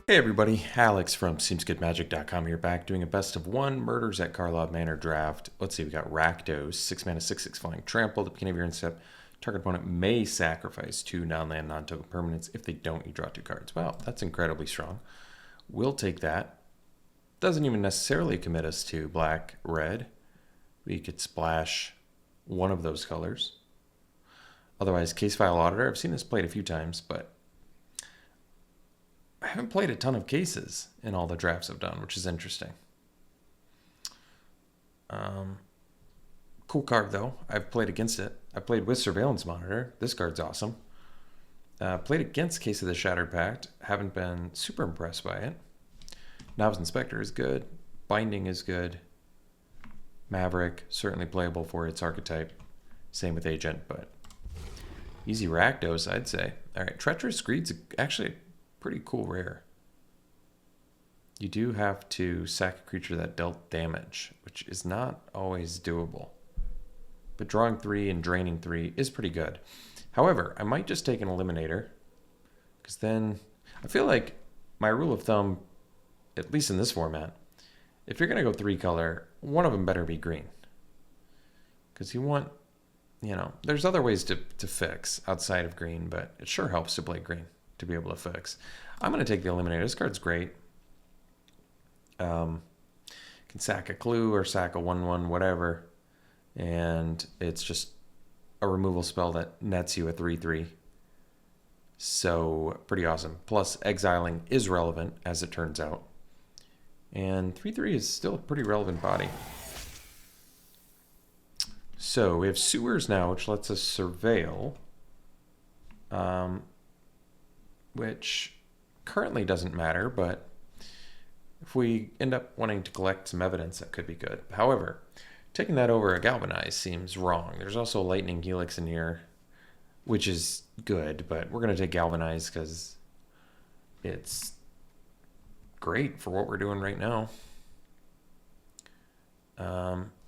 Hey everybody, Alex from SeemsGoodMagic.com here, back doing a best of one Murders at Karlov Manor draft. Let's see, we got Rakdos, 6 mana, 6/6 flying trample. At the beginning of your end step, target opponent may sacrifice 2 non-land, non-token permanents. If they don't, you draw 2 cards. Wow, that's incredibly strong. We'll take that. Doesn't even necessarily commit us to black, red. We could splash one of those colors. Otherwise, Case File Auditor. I've seen this played a few times, but I haven't played a ton of cases in all the drafts I've done, which is interesting. Cool card, though. I've played against it. I played with Surveillance Monitor. This card's awesome. Played against Case of the Shattered Pact. Haven't been super impressed by it. Novice Inspector is good. Binding is good. Maverick, certainly playable for its archetype. Same with Agent, but easy Rakdos, I'd say. All right, Treacherous Greed's actually pretty cool rare. You do have to sack a creature that dealt damage, which is not always doable. But drawing 3 and draining 3 is pretty good. However, I might just take an Eliminator, because then I feel like my rule of thumb, at least in this format, if you're going to go 3 color, one of them better be green. Because you want, there's other ways to fix outside of green, but it sure helps to play green to be able to fix. I'm going to take the Eliminator. This card's great. Can sack a clue or sack a 1/1, whatever. And it's just a removal spell that nets you a 3/3. So, pretty awesome. Plus, exiling is relevant, as it turns out. And 3/3 is still a pretty relevant body. So, we have Sewers now, which lets us surveil. Which currently doesn't matter, but if we end up wanting to collect some evidence, that could be good. However, taking that over a Galvanize seems wrong. There's also a Lightning Helix in here, which is good, but we're going to take Galvanize because it's great for what we're doing right now.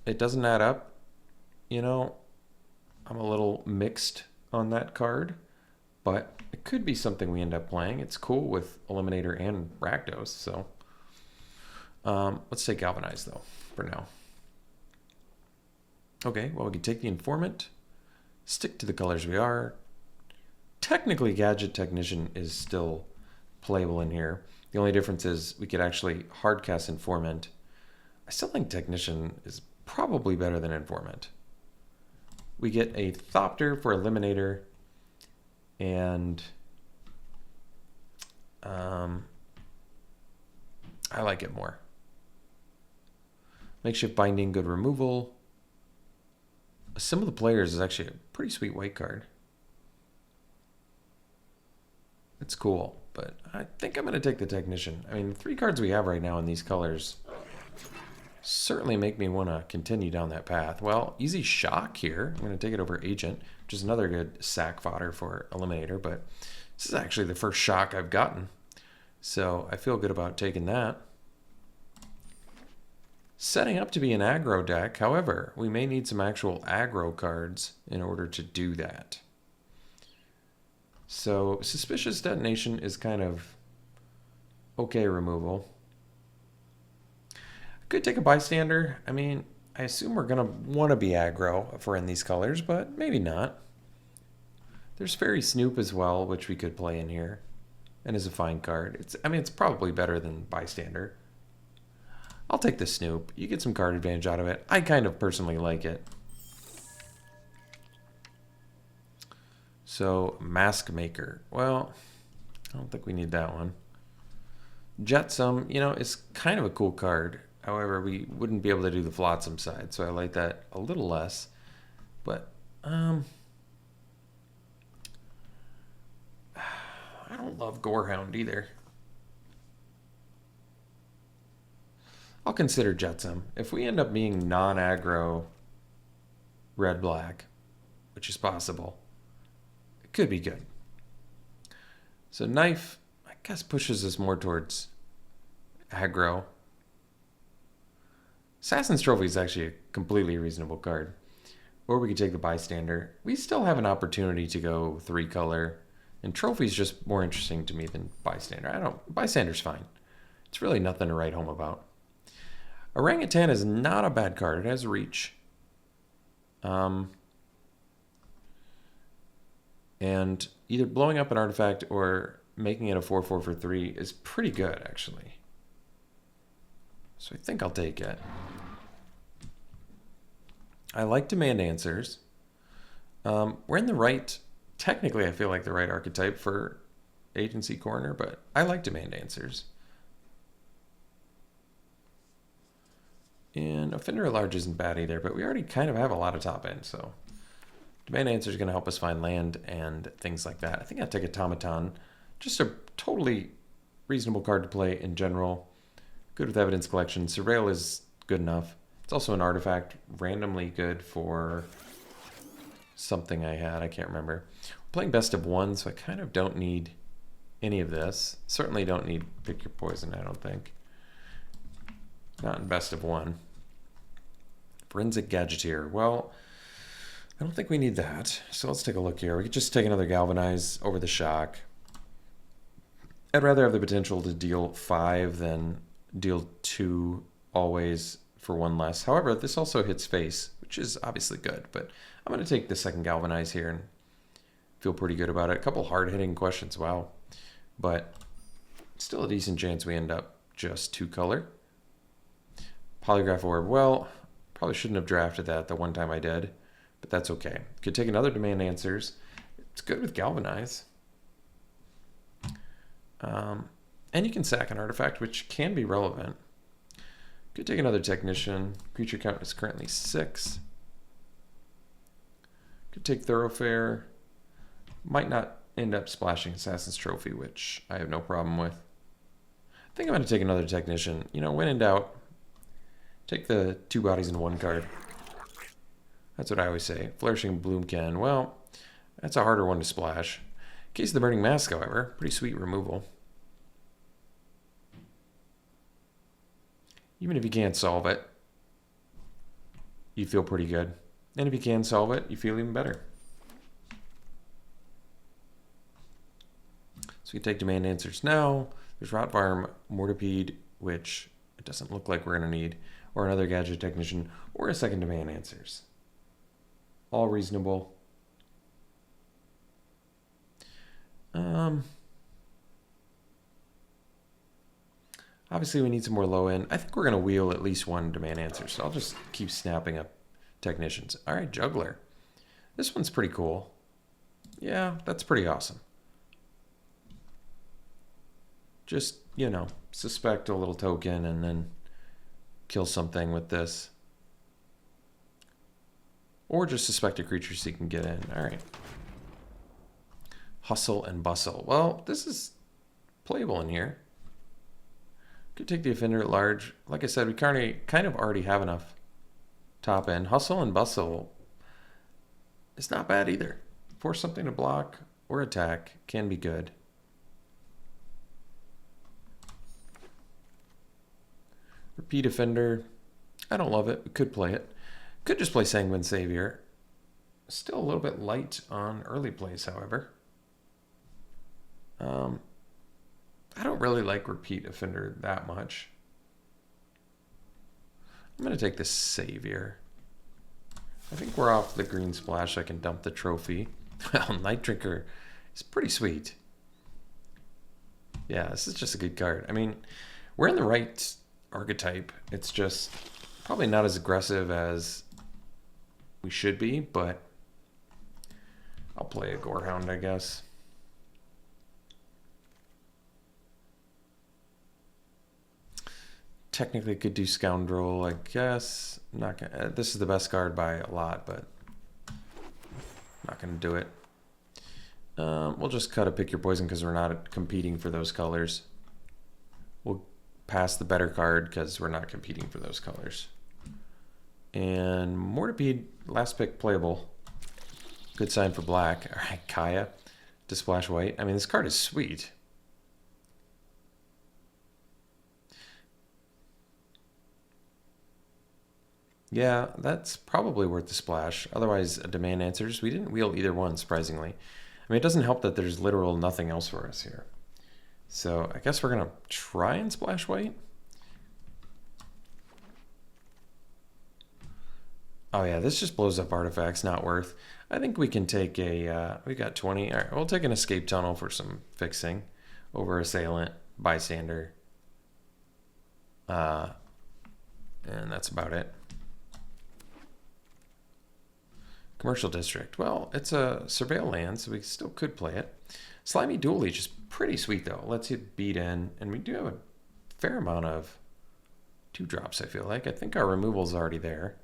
It doesn't add up. I'm a little mixed on that card, but it could be something we end up playing. It's cool with Eliminator and Rakdos, so let's take Galvanize, though, for now. Okay, well, we can take the Informant, stick to the colors we are. Technically, Gadget Technician is still playable in here. The only difference is we could actually hardcast Informant. I still think Technician is probably better than Informant. We get a Thopter for Eliminator, and I like it more. Makeshift Binding, good removal. Some of the Players is actually a pretty sweet white card. It's cool, but I think I'm going to take the Technician. I mean, the 3 cards we have right now in these colors certainly make me want to continue down that path. Well, easy Shock here. I'm going to take it over Agent, which is another good sack fodder for Eliminator, but this is actually the first Shock I've gotten, so I feel good about taking that. Setting up to be an aggro deck. However, we may need some actual aggro cards in order to do that. So Suspicious Detonation is kind of okay removal. Could take a Bystander. I mean, I assume we're going to want to be aggro if we're in these colors, but maybe not. There's Fairy Snoop as well, which we could play in here, and is a fine card. It's probably better than Bystander. I'll take the Snoop. You get some card advantage out of it. I kind of personally like it. So, Mask Maker. Well, I don't think we need that one. Jetsam, is kind of a cool card. However, we wouldn't be able to do the Flotsam side, so I like that a little less. But, I don't love Gorehound either. I'll consider Jetsam. If we end up being non-aggro red-black, which is possible, it could be good. So Knife, I guess, pushes us more towards aggro. Assassin's Trophy is actually a completely reasonable card. Or we could take the Bystander. We still have an opportunity to go 3 color And Trophy's just more interesting to me than Bystander. Bystander's fine. It's really nothing to write home about. Orangutan is not a bad card. It has reach. And either blowing up an artifact or making it a 4/4 for 3 is pretty good, actually. So I think I'll take it. I like Demand Answers. We're in the right, technically I feel like the right archetype for Agency Corner, but I like Demand Answers. And Offender at Large isn't bad either, but we already kind of have a lot of top end, so Demand Answer is going to help us find land and things like that. I think I'd take Automaton. Just a totally reasonable card to play in general. Good with evidence collection. Surveil is good enough. It's also an artifact, randomly good for something I had. I can't remember. We're playing best of one, so I kind of don't need any of this. Certainly don't need Pick Your Poison, I don't think. Not in best of one. Forensic Gadgeteer. Well, I don't think we need that. So let's take a look here. We could just take another Galvanize over the Shock. I'd rather have the potential to deal 5 than deal 2 always for 1 less. However, this also hits face, which is obviously good. But I'm going to take the second Galvanize here and feel pretty good about it. A couple hard-hitting questions, wow. But still a decent chance we end up just 2 color. Polygraph Orb. Well, probably shouldn't have drafted that the one time I did, but that's okay. Could take another Demand Answers. It's good with Galvanize. And you can sack an artifact, which can be relevant. Could take another Technician. Creature count is currently 6. Could take Thoroughfare. Might not end up splashing Assassin's Trophy, which I have no problem with. I think I'm going to take another Technician. You know, when in doubt, take the 2 bodies in 1 card. That's what I always say. Flourishing Bloomkin. Well, that's a harder one to splash. Case of the Burning Mask, however, pretty sweet removal. Even if you can't solve it, you feel pretty good. And if you can solve it, you feel even better. So we take Demand Answers now. There's Rotvarm, Mortipede, which it doesn't look like we're going to need, or another Gadget Technician, or a second Demand Answers. All reasonable. Obviously, we need some more low end. I think we're going to wheel at least 1 Demand Answer, so I'll just keep snapping up Technicians. All right, Juggler. This one's pretty cool. Yeah, that's pretty awesome. Just, you know, suspect a little token and then kill something with this. Or just suspect a creature so you can get in. All right. Hustle and Bustle. Well, this is playable in here. Could take the Offender at Large. Like I said, we kind of already have enough top end. Hustle and Bustle is not bad either. Force something to block or attack can be good. Repeat Offender. I don't love it. We could play it. Could just play Sanguine Savior. Still a little bit light on early plays, however. I don't really like Repeat Offender that much. I'm going to take the Savior. I think we're off the green splash. I can dump the trophy. Well, Night Drinker is pretty sweet. Yeah, this is just a good card. I mean, we're in the right archetype. It's just probably not as aggressive as we should be, but I'll play a Gorehound, I guess. Technically could do Scoundrel, I guess. I'm not gonna, this is the best card by a lot, but I'm not going to do it. We'll just cut a Pick Your Poison because we're not competing for those colors. We'll pass the better card because we're not competing for those colors. And Mortipede, last pick playable. Good sign for black. All right, Kaya to splash white. I mean, this card is sweet. Yeah, that's probably worth the splash. Otherwise, a Demand Answers. We didn't wheel either one, surprisingly. mean, it doesn't help that there's literal nothing else for us here. So I guess we're going to try and splash white. Oh yeah, this just blows up artifacts, not worth. I think we can take a, we got 20. All right, we'll take an escape tunnel for some fixing over assailant, bystander. And that's about it. Commercial district. Well, it's a surveil land, so we still could play it. Slimy Dual Leech is pretty sweet though. Lets you beat in, and we do have a fair amount of 2-drops, I feel like. I think our removal's already there.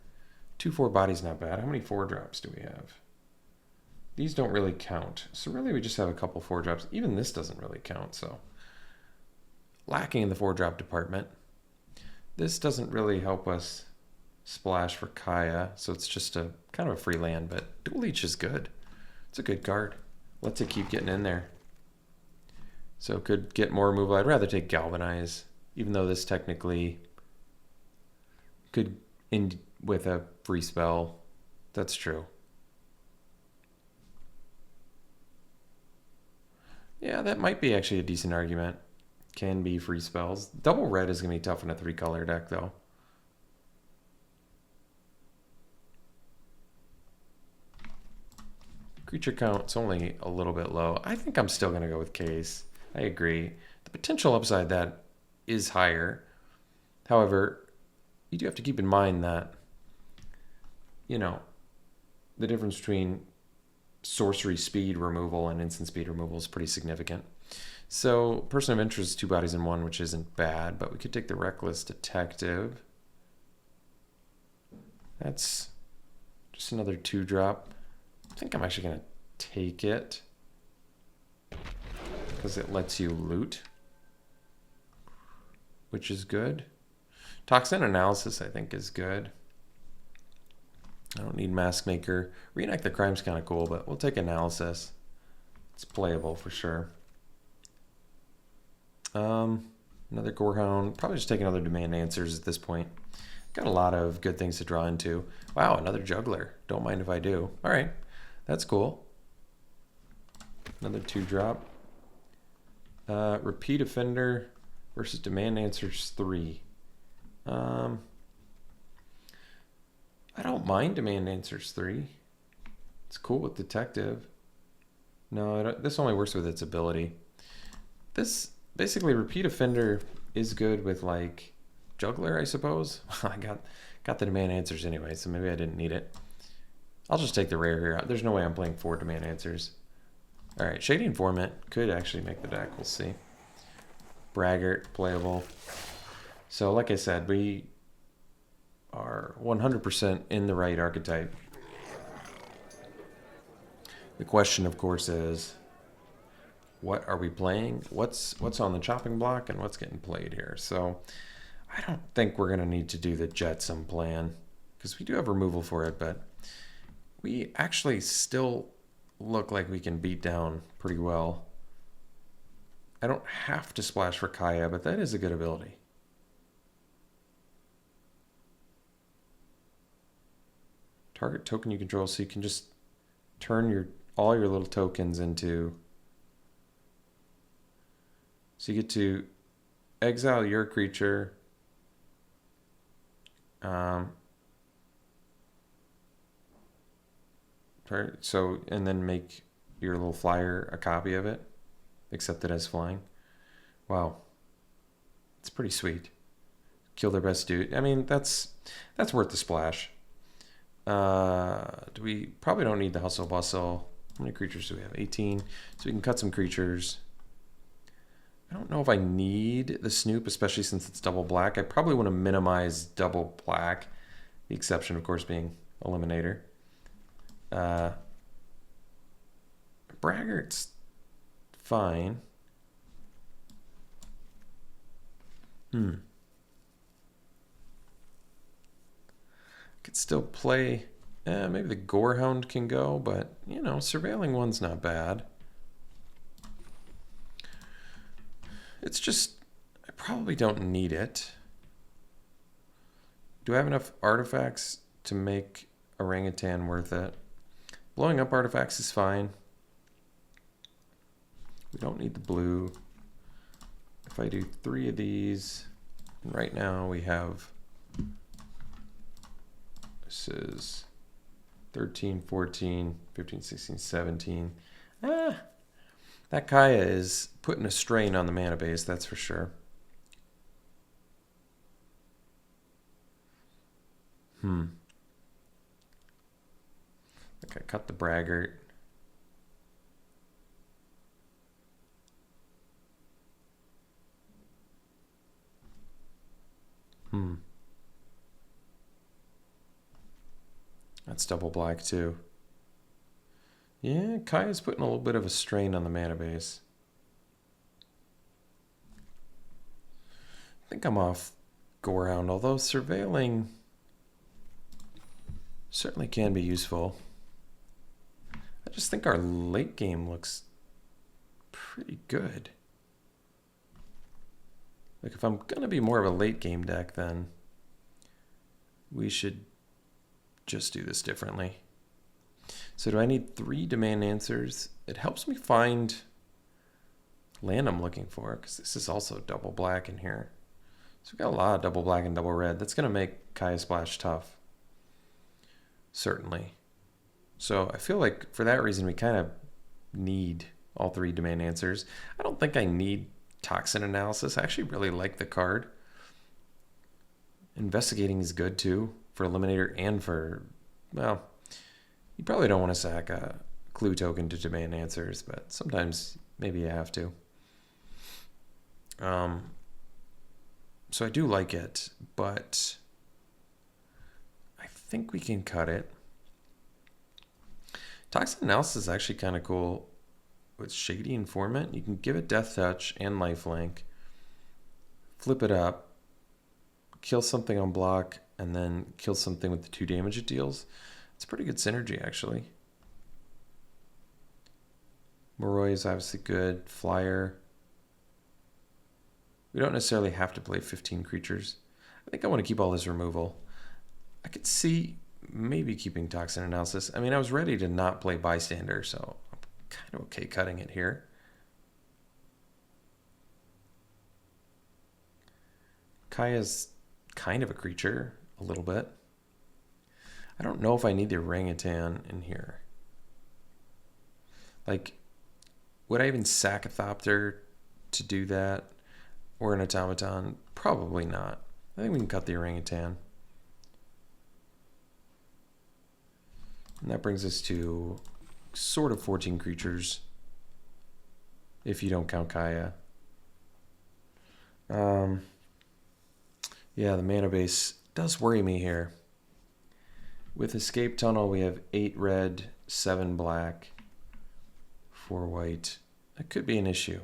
2/4 body's not bad. How many 4-drops do we have? These don't really count. So really we just have a couple 4-drops. Even this doesn't really count, so. Lacking in the 4-drop department. This doesn't really help us splash for Kaya, so it's just a kind of a free land, but Dual Leech is good. It's a good card. Lets it keep getting in there. So could get more removal. I'd rather take Galvanize, even though this technically could end with a free spell. That's true. Yeah, that might be actually a decent argument. Can be free spells. Double red is going to be tough in a 3-color deck, though. Creature count's only a little bit low. I think I'm still going to go with Case. I agree. The potential upside that is higher. However, you do have to keep in mind that, you know, the difference between sorcery speed removal and instant speed removal is pretty significant. So, Person of Interest is 2 bodies in 1, which isn't bad, but we could take the Reckless Detective. That's just another 2-drop. I think I'm actually going to take it because it lets you loot, which is good. Toxin Analysis, I think, is good. I don't need Mask Maker. Reenact the Crime's kind of cool, but we'll take Analysis. It's playable for sure. Another Gorehound. Probably just take another Demand Answers at this point. Got a lot of good things to draw into. Wow, another Juggler. Don't mind if I do. All right, that's cool. Another 2-drop. Repeat Offender versus Demand Answers 3. I don't mind Demand Answers 3. It's cool with Detective. No, this only works with its ability. This, basically, Repeat Offender is good with, like, Juggler, I suppose. I got the Demand Answers anyway, so maybe I didn't need it. I'll just take the rare here. There's no way I'm playing 4 Demand Answers. All right, Shady Informant could actually make the deck. We'll see. Braggart, playable. So, like I said, we are 100% in the right archetype. The question, of course, is what are we playing? What's on the chopping block and what's getting played here? So I don't think we're going to need to do the Jetsam plan because we do have removal for it, but we actually still look like we can beat down pretty well. I don't have to splash for Kaya, but that is a good ability. Target token you control, so you can just turn all your little tokens into. So you get to exile your creature. So and then make your little flyer a copy of it, except it has flying. Wow, it's pretty sweet. Kill their best dude. I mean, that's worth the splash. We probably don't need the Hustle Bustle. How many creatures do we have? 18. So we can cut some creatures. I don't know if I need the Snoop, especially since it's double black. I probably want to minimize double black. The exception, of course, being Eliminator. Braggart's fine. Could still play. Maybe the Gorehound can go, but you know, surveilling one's not bad. It's just I probably don't need it. Do I have enough artifacts to make Orangutan worth it? Blowing up artifacts is fine. We don't need the blue. If I do 3 of these, and right now we have, this is 13, 14, 15, 16, 17. That Kaya is putting a strain on the mana base, that's for sure. I cut the braggart. That's double black too. Yeah, Kaya's putting a little bit of a strain on the mana base. I think I'm off Gorehound, although surveilling certainly can be useful. I just think our late game looks pretty good. Like if I'm gonna be more of a late game deck, then we should just do this differently. So do I need 3 demand answers? It helps me find land I'm looking for, because this is also double black in here. So we've got a lot of double black and double red. That's gonna make Kaya Splash tough. Certainly. So I feel like for that reason we kind of need all 3 demand answers. I don't think I need Toxin Analysis. I actually really like the card. Investigating is good too for Eliminator and for, well, you probably don't want to sack a clue token to demand answers, but sometimes maybe you have to. So I do like it, but I think we can cut it. Toxin Analysis is actually kind of cool with Shady Informant. You can give it Death Touch and Lifelink, flip it up, kill something on block, and then kill something with the 2 damage it deals. It's pretty good synergy, actually. Moroi is obviously good. Flyer. We don't necessarily have to play 15 creatures. I think I want to keep all this removal. I could see maybe keeping Toxin Analysis. I mean, I was ready to not play Bystander, so I'm kind of okay cutting it here. Kaya's kind of a creature, a little bit. I don't know if I need the orangutan in here. Like, would I even sack a Thopter to do that? Or an automaton? Probably not. I think we can cut the orangutan. And that brings us to sort of 14 creatures, if you don't count Kaya. Yeah, the mana base does worry me here. With Escape Tunnel, we have 8 red, 7 black, 4 white. That could be an issue.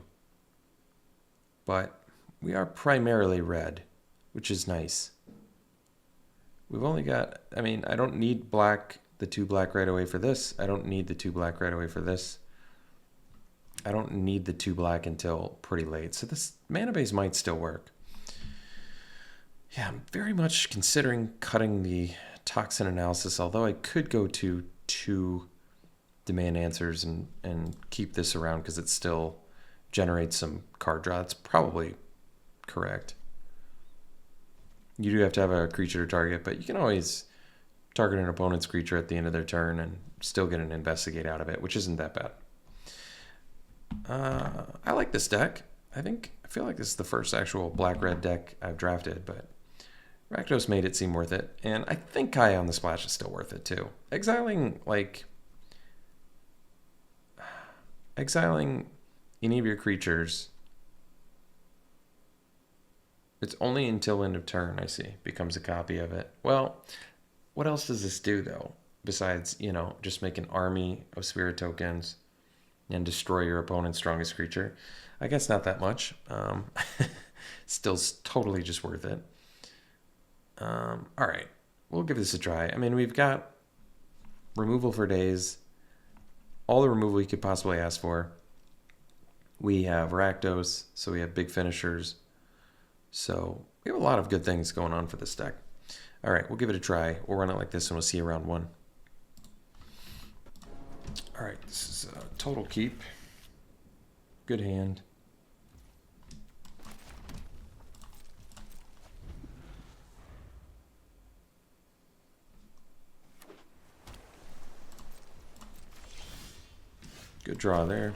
But we are primarily red, which is nice. We've only got, I mean, I don't need black, the 2 black right away for this. I don't need the 2 black right away for this. I don't need the 2 black until pretty late. So this mana base might still work. Yeah, I'm very much considering cutting the Toxin Analysis, although I could go to 2 demand answers and keep this around because it still generates some card draw. That's probably correct. You do have to have a creature to target, but you can always target an opponent's creature at the end of their turn and still get an investigate out of it, which isn't that bad. I like this deck. I feel like this is the first actual black-red deck I've drafted, but Rakdos made it seem worth it, and I think Kaya on the Splash is still worth it too. Exiling any of your creatures, it's only until end of turn, I see, becomes a copy of it. Well, what else does this do, though, besides, just make an army of spirit tokens and destroy your opponent's strongest creature? I guess not that much. Still totally just worth it. All right, we'll give this a try. I mean, we've got removal for days, all the removal you could possibly ask for. We have Rakdos, so we have big finishers. So we have a lot of good things going on for this deck. All right, we'll give it a try. We'll run it like this and we'll see you round 1. All right, this is a total keep. Good hand. Good draw there.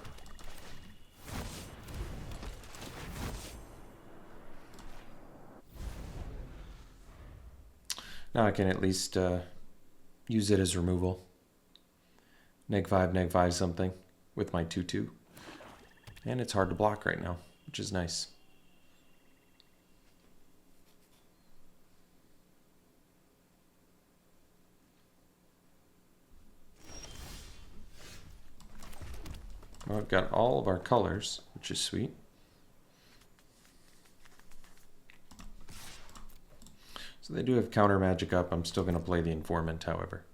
Now I can at least use it as removal. Neg 5 something with my 2/2. And it's hard to block right now, which is nice. Well, I've got all of our colors, which is sweet. So they do have counter magic up. I'm still going to play the Informant, however.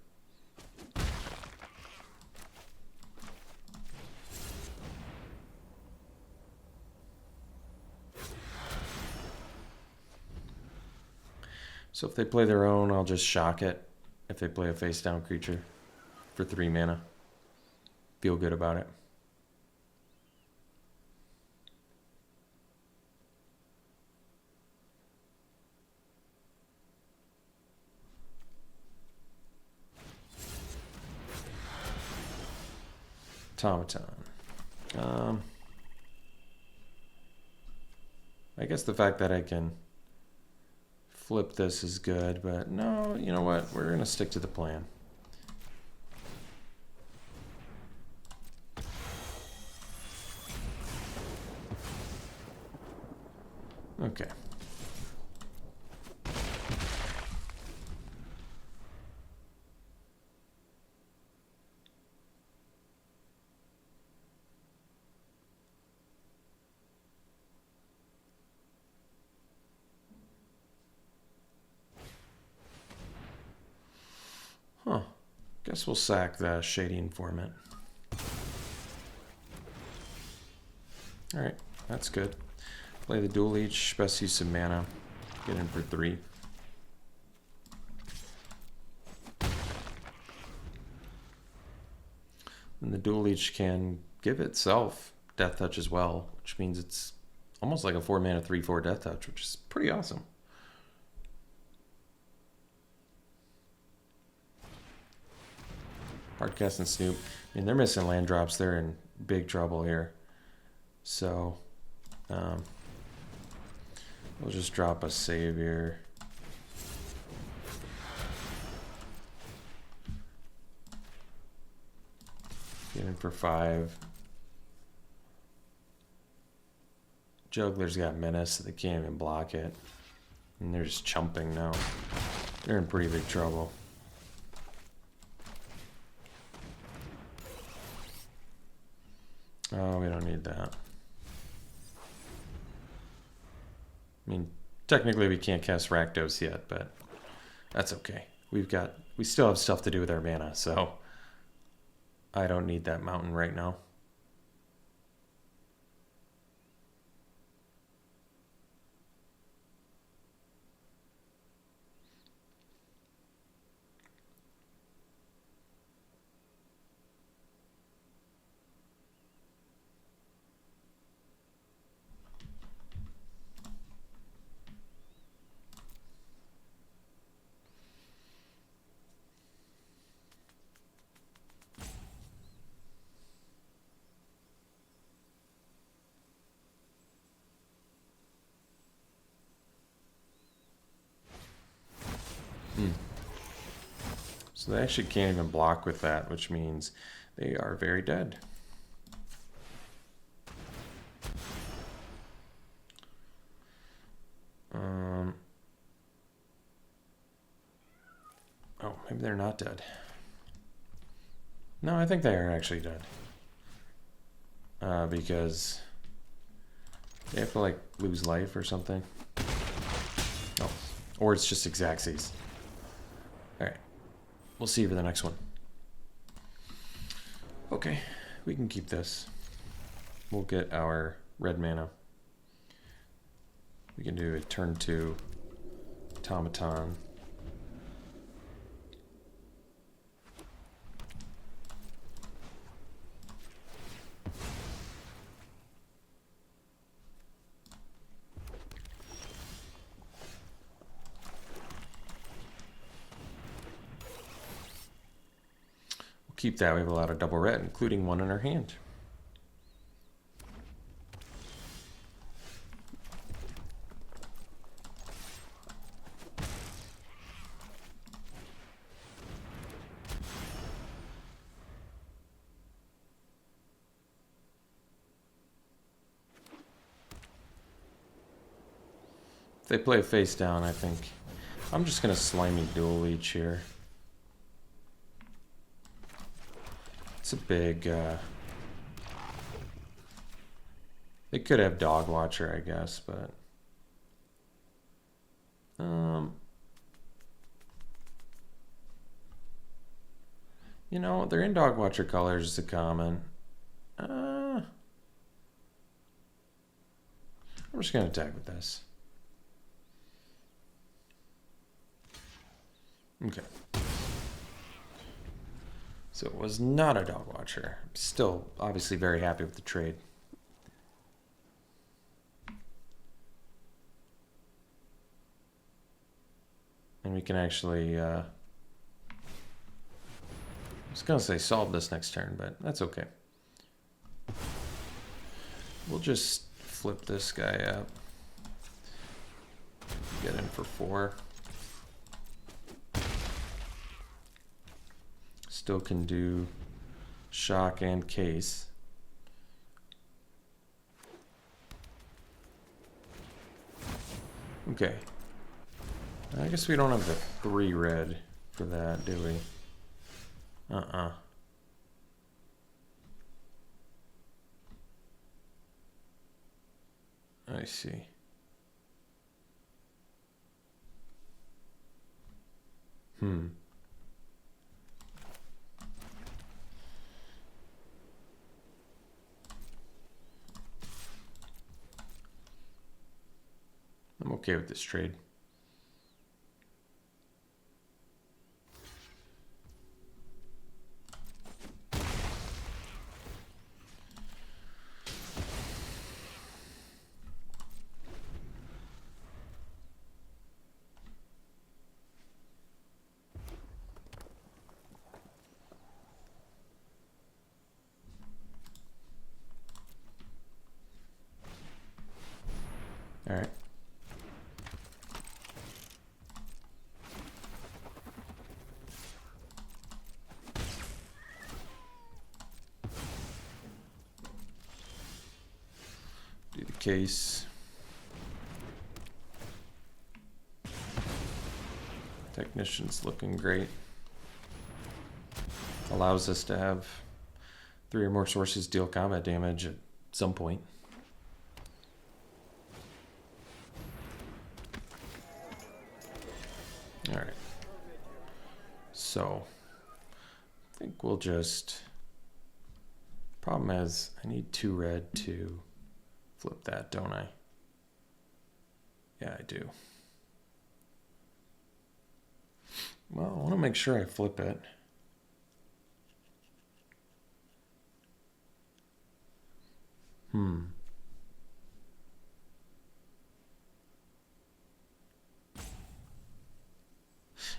So if they play their own, I'll just shock it. If they play a face-down creature for 3 mana. Feel good about it. Automaton. I guess the fact that I can flip this is good, but no, you know what? We're going to stick to the plan. Okay. Huh. Guess we'll sack the Shady Informant. Alright, that's good. Play the Dual Leech, best use of mana. Get in for 3. And the Dual Leech can give itself Death Touch as well, which means it's almost like a 4 mana 3/4 Death Touch, which is pretty awesome. Hardcast and Snoop. I mean, they're missing land drops. They're in big trouble here. So, we'll just drop a Savior. Get in for 5. Juggler's got Menace, so they can't even block it. And they're just chumping now. They're in pretty big trouble. Oh, we don't need that. I mean, technically we can't cast Rakdos yet, but that's okay. We still have stuff to do with our mana, so I don't need that mountain right now. So they actually can't even block with that, which means they are very dead. Oh, maybe they're not dead. No, I think they are actually dead. Because they have to like lose life or something. Oh, or it's just Xaxes. All right. We'll see for the next one. Okay, we can keep this. We'll get our red mana. We can do a turn 2 automaton. keep that. We have a lot of double red, including one in our hand. If they play face down, I think I'm just going to slimy dual leech here. It's a big... they could have Dog Watcher, I guess, but... you know, they're in Dog Watcher colors, it's a common. I'm just going to attack with this. Okay. So it was not a Dog Watcher. I'm still obviously very happy with the trade. And we can actually, I was going to say solve this next turn, but that's okay. We'll just flip this guy up. Get in for 4. Still can do shock and case. Okay. I guess we don't have the 3 red for that, do we? I see. I'm okay with this trade. All right. Do the case. Technician's looking great. Allows us to have 3 or more sources deal combat damage at some point. All right. So I think we'll just, problem is I need 2 red to flip that, don't I? Yeah, I do. Well, I want to make sure I flip it.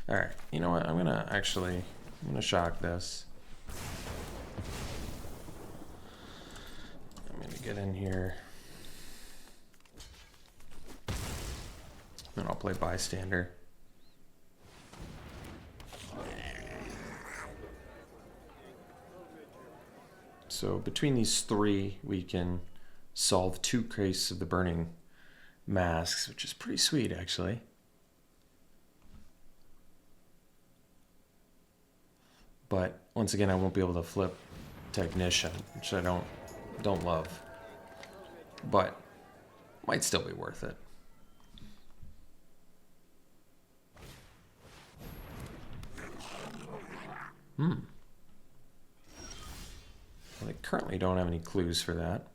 All right, you know what? I'm gonna shock this. I'm gonna get in here. And I'll play bystander. So between these 3, we can solve 2 cases of the burning masks, which is pretty sweet, actually. But once again, I won't be able to flip technician, which I don't love, but might still be worth it. Well, they currently don't have any clues for that.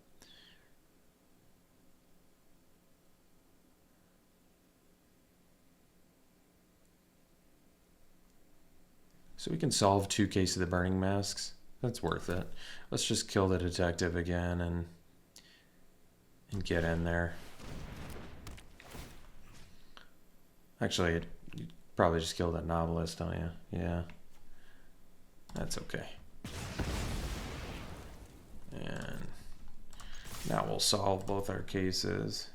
So we can solve 2 cases of the burning masks. That's worth it. Let's just kill the detective again and get in there. Actually, you probably just killed that novelist, don't you? Yeah. That's okay. will solve both our cases.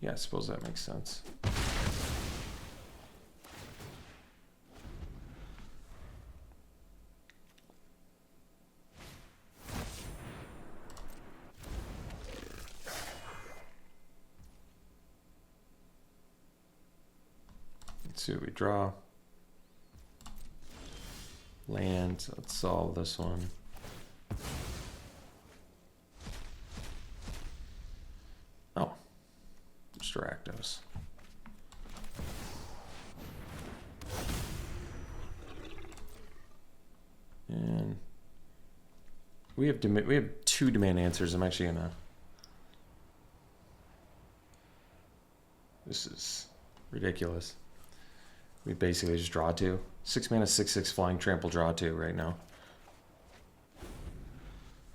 Yeah, I suppose that makes sense. Let's see what we draw. Land. Let's solve this one. Oh, just Rakdos. And we have 2 demand answers. I'm actually gonna. This is ridiculous. We basically just draw 2. 6 mana, 6/6 flying trample, draw 2 right now.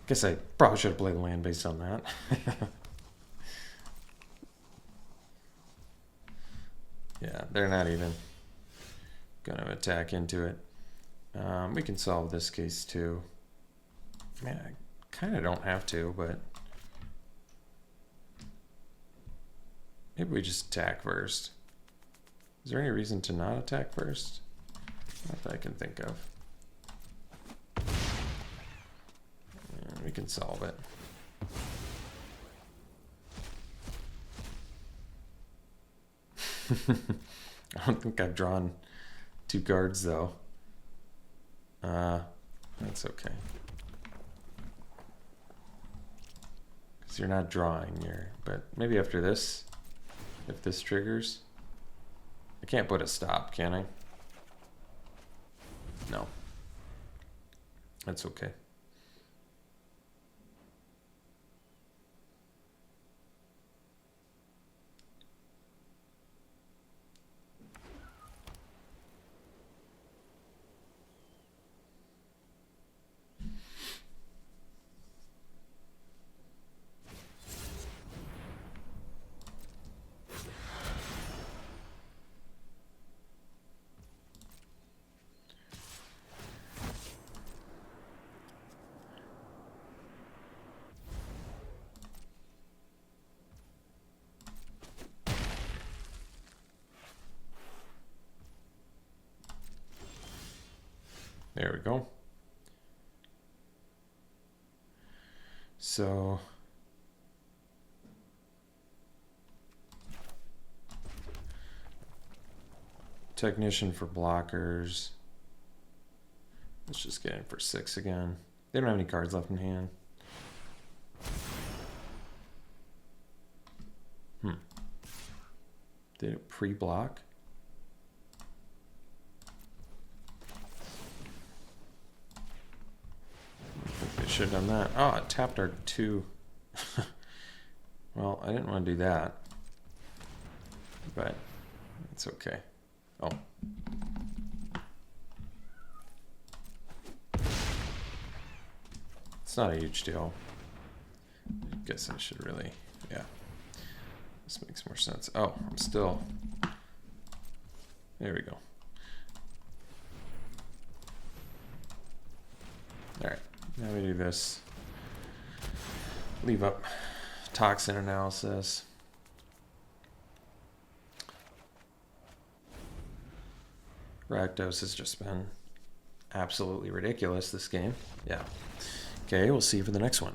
Guess I probably should have played the land based on that. Yeah, they're not even gonna attack into it. We can solve this case too. Man, I kind of don't have to, but maybe we just attack first. Is there any reason to not attack first? Not that I can think of. And we can solve it. I don't think I've drawn 2 cards though. That's okay. Because you're not drawing here. But maybe after this, if this triggers, I can't put a stop, can I? No. That's okay. There we go. So technician for blockers. Let's just get in for 6 again. They don't have any cards left in hand. Did it pre-block? Should have done that. Oh, it tapped our 2. Well, I didn't want to do that, but it's okay. Oh. It's not a huge deal. I guess I should really, yeah. This makes more sense. Oh, I'm still, there we go. All right. Now we do this. Leave up toxin analysis. Rakdos has just been absolutely ridiculous this game. Yeah. Okay, we'll see you for the next one.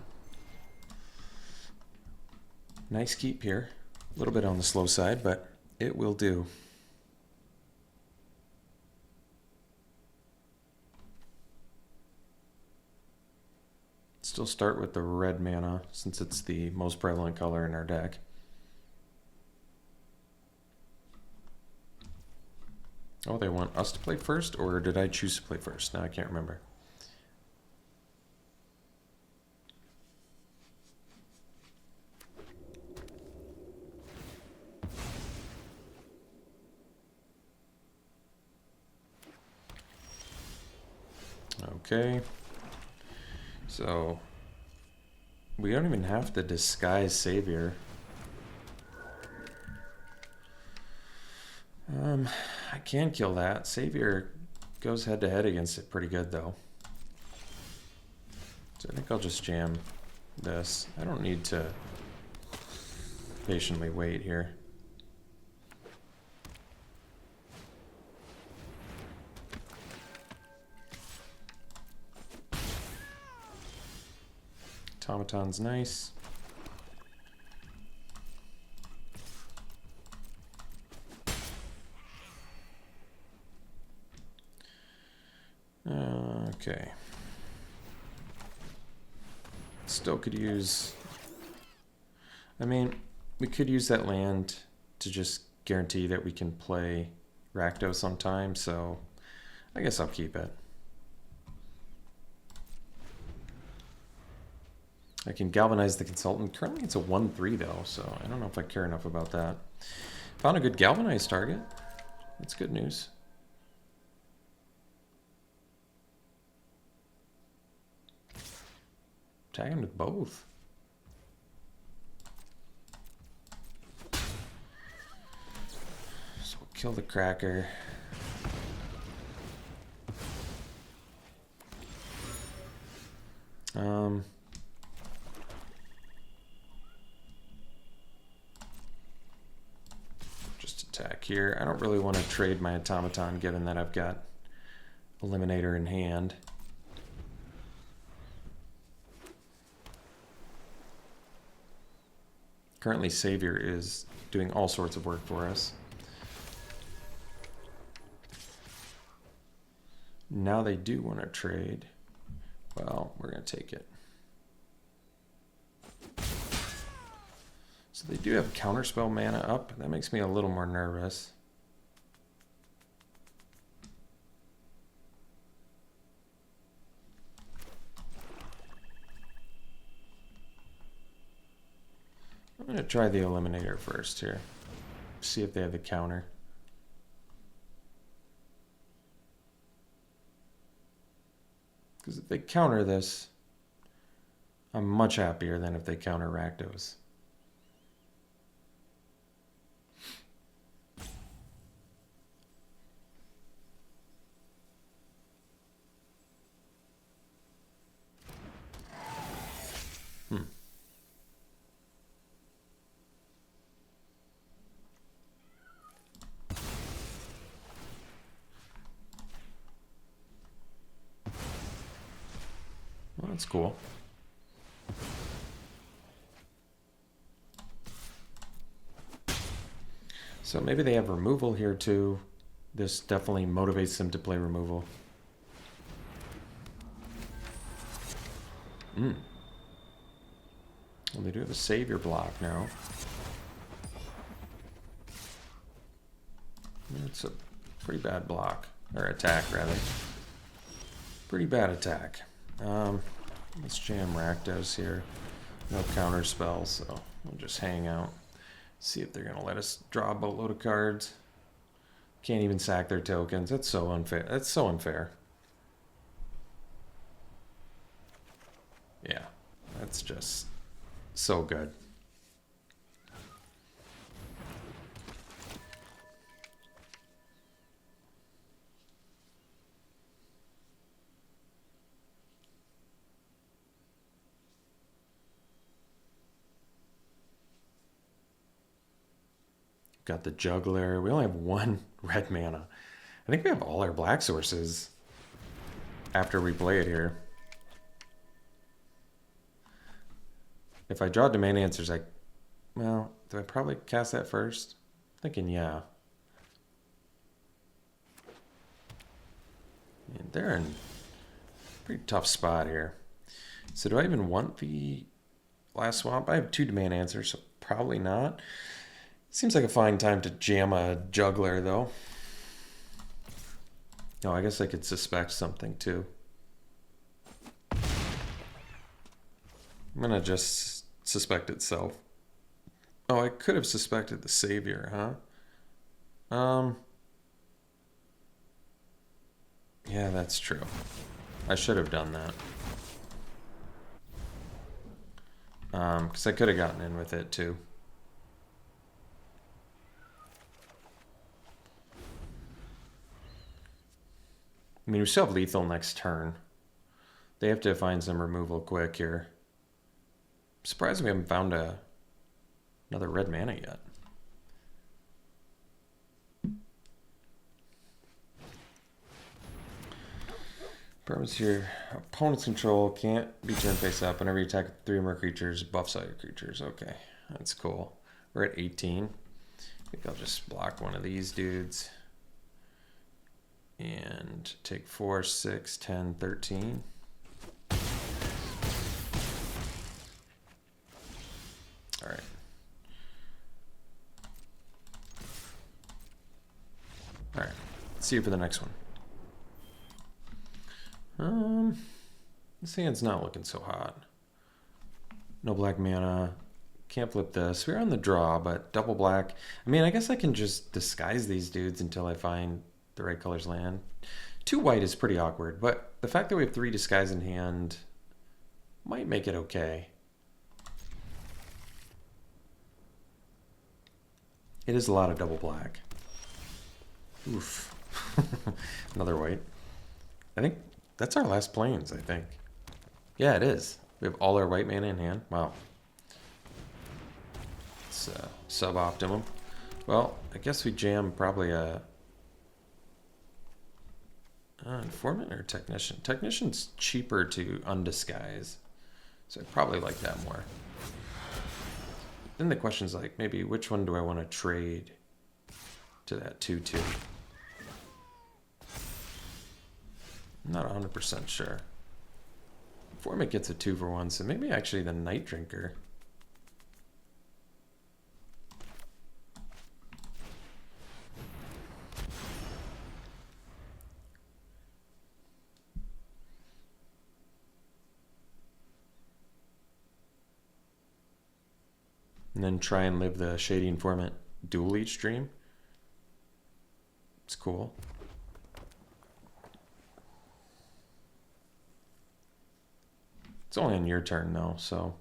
Nice keep here. A little bit on the slow side, but it will do. Still start with the red mana since it's the most prevalent color in our deck. Oh, they want us to play first, or did I choose to play first? Now I can't remember. Okay. So we don't even have to disguise Savior. I can kill that. Savior goes head to head against it pretty good though. So I think I'll just jam this. I don't need to patiently wait here. Automaton's nice. Okay. Still could use... I mean, we could use that land to just guarantee that we can play Rakdos on time, so I guess I'll keep it. I can galvanize the consultant. Currently it's a 1-3 though, so I don't know if I care enough about that. Found a good galvanized target. That's good news. Tag him with both. So we'll kill the cracker. Just attack here. I don't really want to trade my automaton given that I've got Eliminator in hand. Currently, Savior is doing all sorts of work for us. Now they do want to trade. Well, we're going to take it. So they do have Counterspell mana up. That makes me a little more nervous. I'm going to try the Eliminator first here. See if they have the counter. Because if they counter this, I'm much happier than if they counter Rakdos. Well, that's cool. So maybe they have removal here too. This definitely motivates them to play removal. Well, they do have a Savior block now. It's a pretty bad block. Or attack, rather. Pretty bad attack. Let's jam Rakdos here. No counter spells, so we'll just hang out. See if they're gonna let us draw a boatload of cards. Can't even sack their tokens. That's so unfair. That's so unfair. Yeah, that's just so good. Got the Juggler. We only have one red mana. I think we have all our black sources after we play it here. If I draw Domain Answers, well, do I probably cast that first? I'm thinking, yeah. And they're in a pretty tough spot here. So do I even want the last swamp? I have 2 Domain Answers, so probably not. Seems like a fine time to jam a Juggler, though. Oh, I guess I could suspect something, too. I'm gonna just suspect itself. Oh, I could have suspected the Savior, huh? Yeah, that's true. I should have done that. Because I could have gotten in with it, too. I mean, we still have lethal next turn. They have to find some removal quick here. I'm surprised we haven't found another red mana yet. Permanents your opponent's control can't be turned face up. Whenever you attack 3 or more creatures, buffs all your creatures. Okay, that's cool. We're at 18. I think I'll just block one of these dudes. And take 4, 6, 10, 13. All right. All right. Let's see you for the next one. This hand's not looking so hot. No black mana. Can't flip this. We're on the draw, but double black. I mean, I guess I can just disguise these dudes until I find the right color's land. 2 white is pretty awkward, but the fact that we have 3 disguise in hand might make it okay. It is a lot of double black. Oof. Another white. I think that's our last plains, I think. Yeah, it is. We have all our white mana in hand. Wow. It's suboptimum. Well, I guess we jam probably a informant or technician. Technician's cheaper to undisguise, so I probably like that more. Then the question's like, maybe which one do I want to trade to that 2/2? I'm not 100% sure. Informant gets a 2-for-1, so maybe actually the Night Drinker. And then try and live the Shady Informant dual each dream. It's cool. It's only on your turn though, so.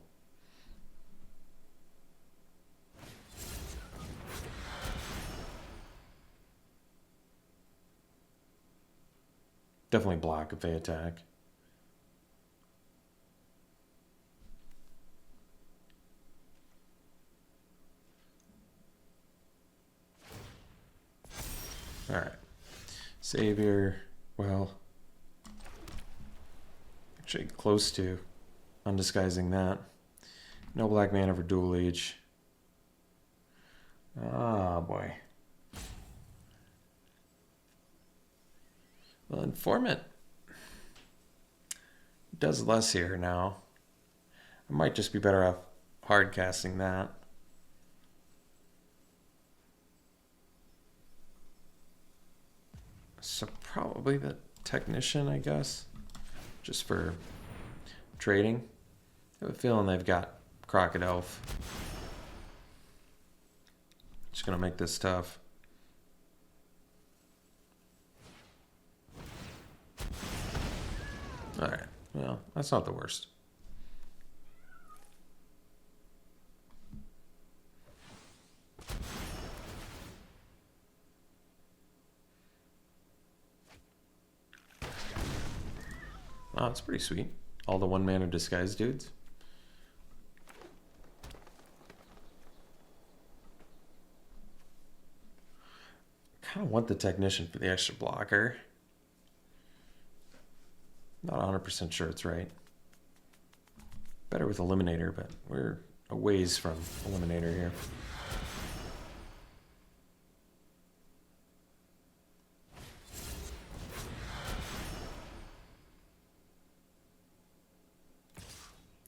Definitely block if they attack. All right, Savior, well, actually close to undisguising that. No black mana for dual each. Ah, boy. Well, Informant does less here now. I might just be better off hard casting that. So probably the Technician, I guess, just for trading. I have a feeling they've got Crockett Elf. Just gonna make this tough. All right, well, that's not the worst. Oh, it's pretty sweet. All the 1 mana disguise dudes. Kind of want the Technician for the extra blocker. Not 100% sure it's right. Better with Eliminator, but we're a ways from Eliminator here.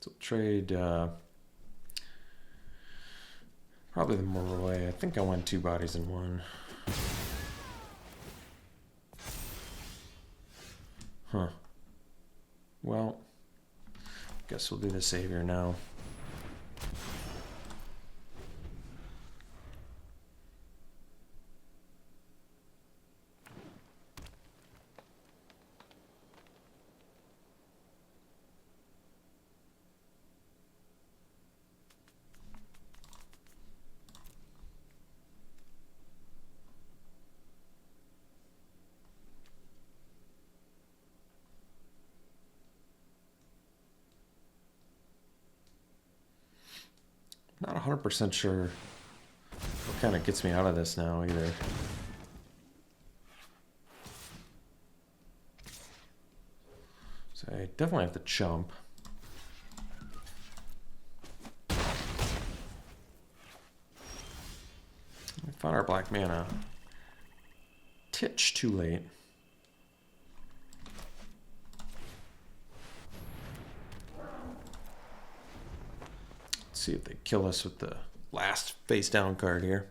So trade probably the Moroi. I think I went 2 bodies in 1. Huh. Well, guess we'll do the Savior now. Not 100% sure what kind of gets me out of this now either. So I definitely have to chump. We found our black mana. Titch too late. Let's see if they kill us with the last face down card here.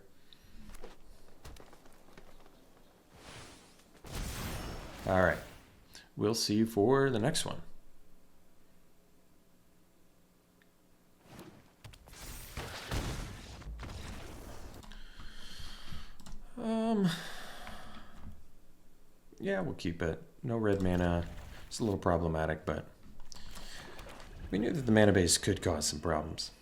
All right. We'll see you for the next one. Yeah, we'll keep it. No red mana. It's a little problematic, but we knew that the mana base could cause some problems.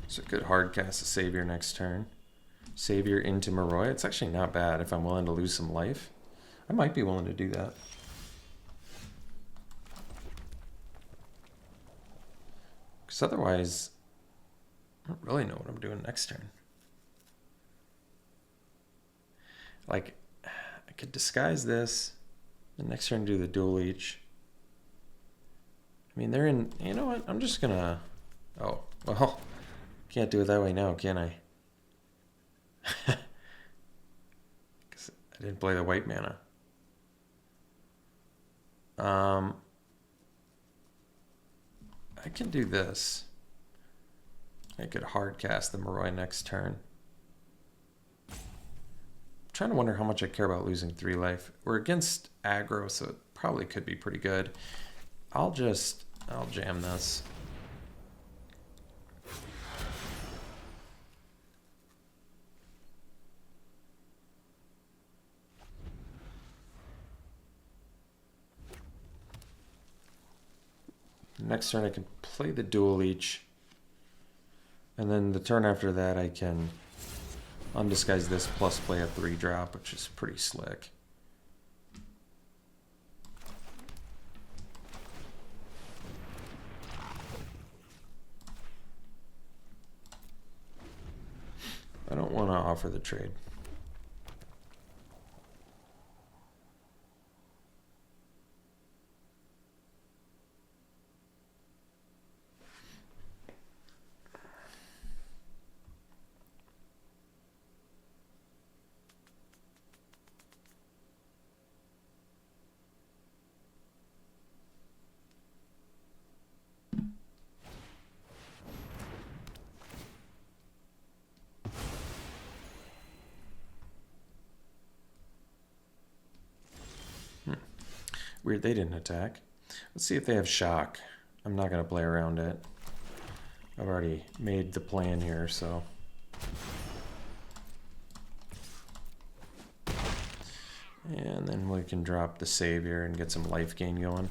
So good hard cast a Savior next turn. Savior into Moroi. It's actually not bad if I'm willing to lose some life. I might be willing to do that. Because otherwise, I don't really know what I'm doing next turn. Like, I could disguise this. The next turn do the dual leech. I mean, they're in... You know what? I'm just gonna... Oh, well, can't do it that way now, can I? Because I didn't play the white mana. I can do this. I could hard cast the Moroi next turn. I'm trying to wonder how much I care about losing 3 life. We're against aggro, so it probably could be pretty good. I'll jam this. Next turn I can play the dual leech. And then the turn after that I can undisguise this plus play a 3-drop, which is pretty slick. I don't want to offer the trade. Weird, they didn't attack. Let's see if they have shock. I'm not going to play around it. I've already made the plan here, so. And then we can drop the Savior and get some life gain going.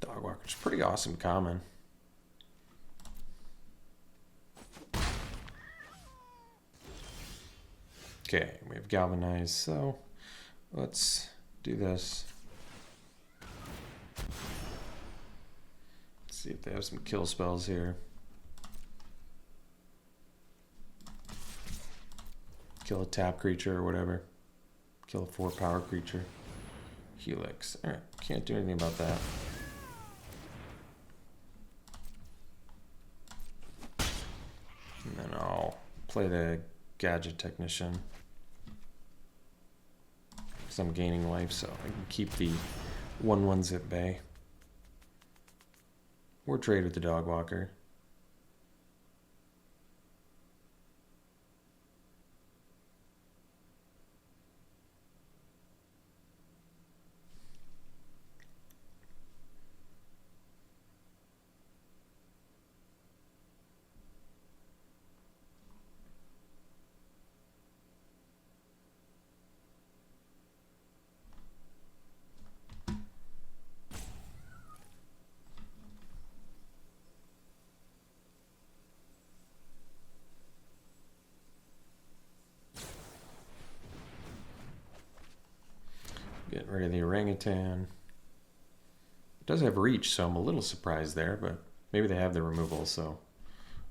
Dogwalker's pretty awesome common. Okay, we have Galvanize, so let's do this. Let's see if they have some kill spells here. Kill a tap creature or whatever. Kill a 4-power creature. Helix. Alright, can't do anything about that. And then I'll play the Gadget Technician. Because I'm gaining life, so I can keep the 1/1s at bay. Or trade with the Dogwalker. Get rid of the orangutan. It does have reach, so I'm a little surprised there, but maybe they have the removal, so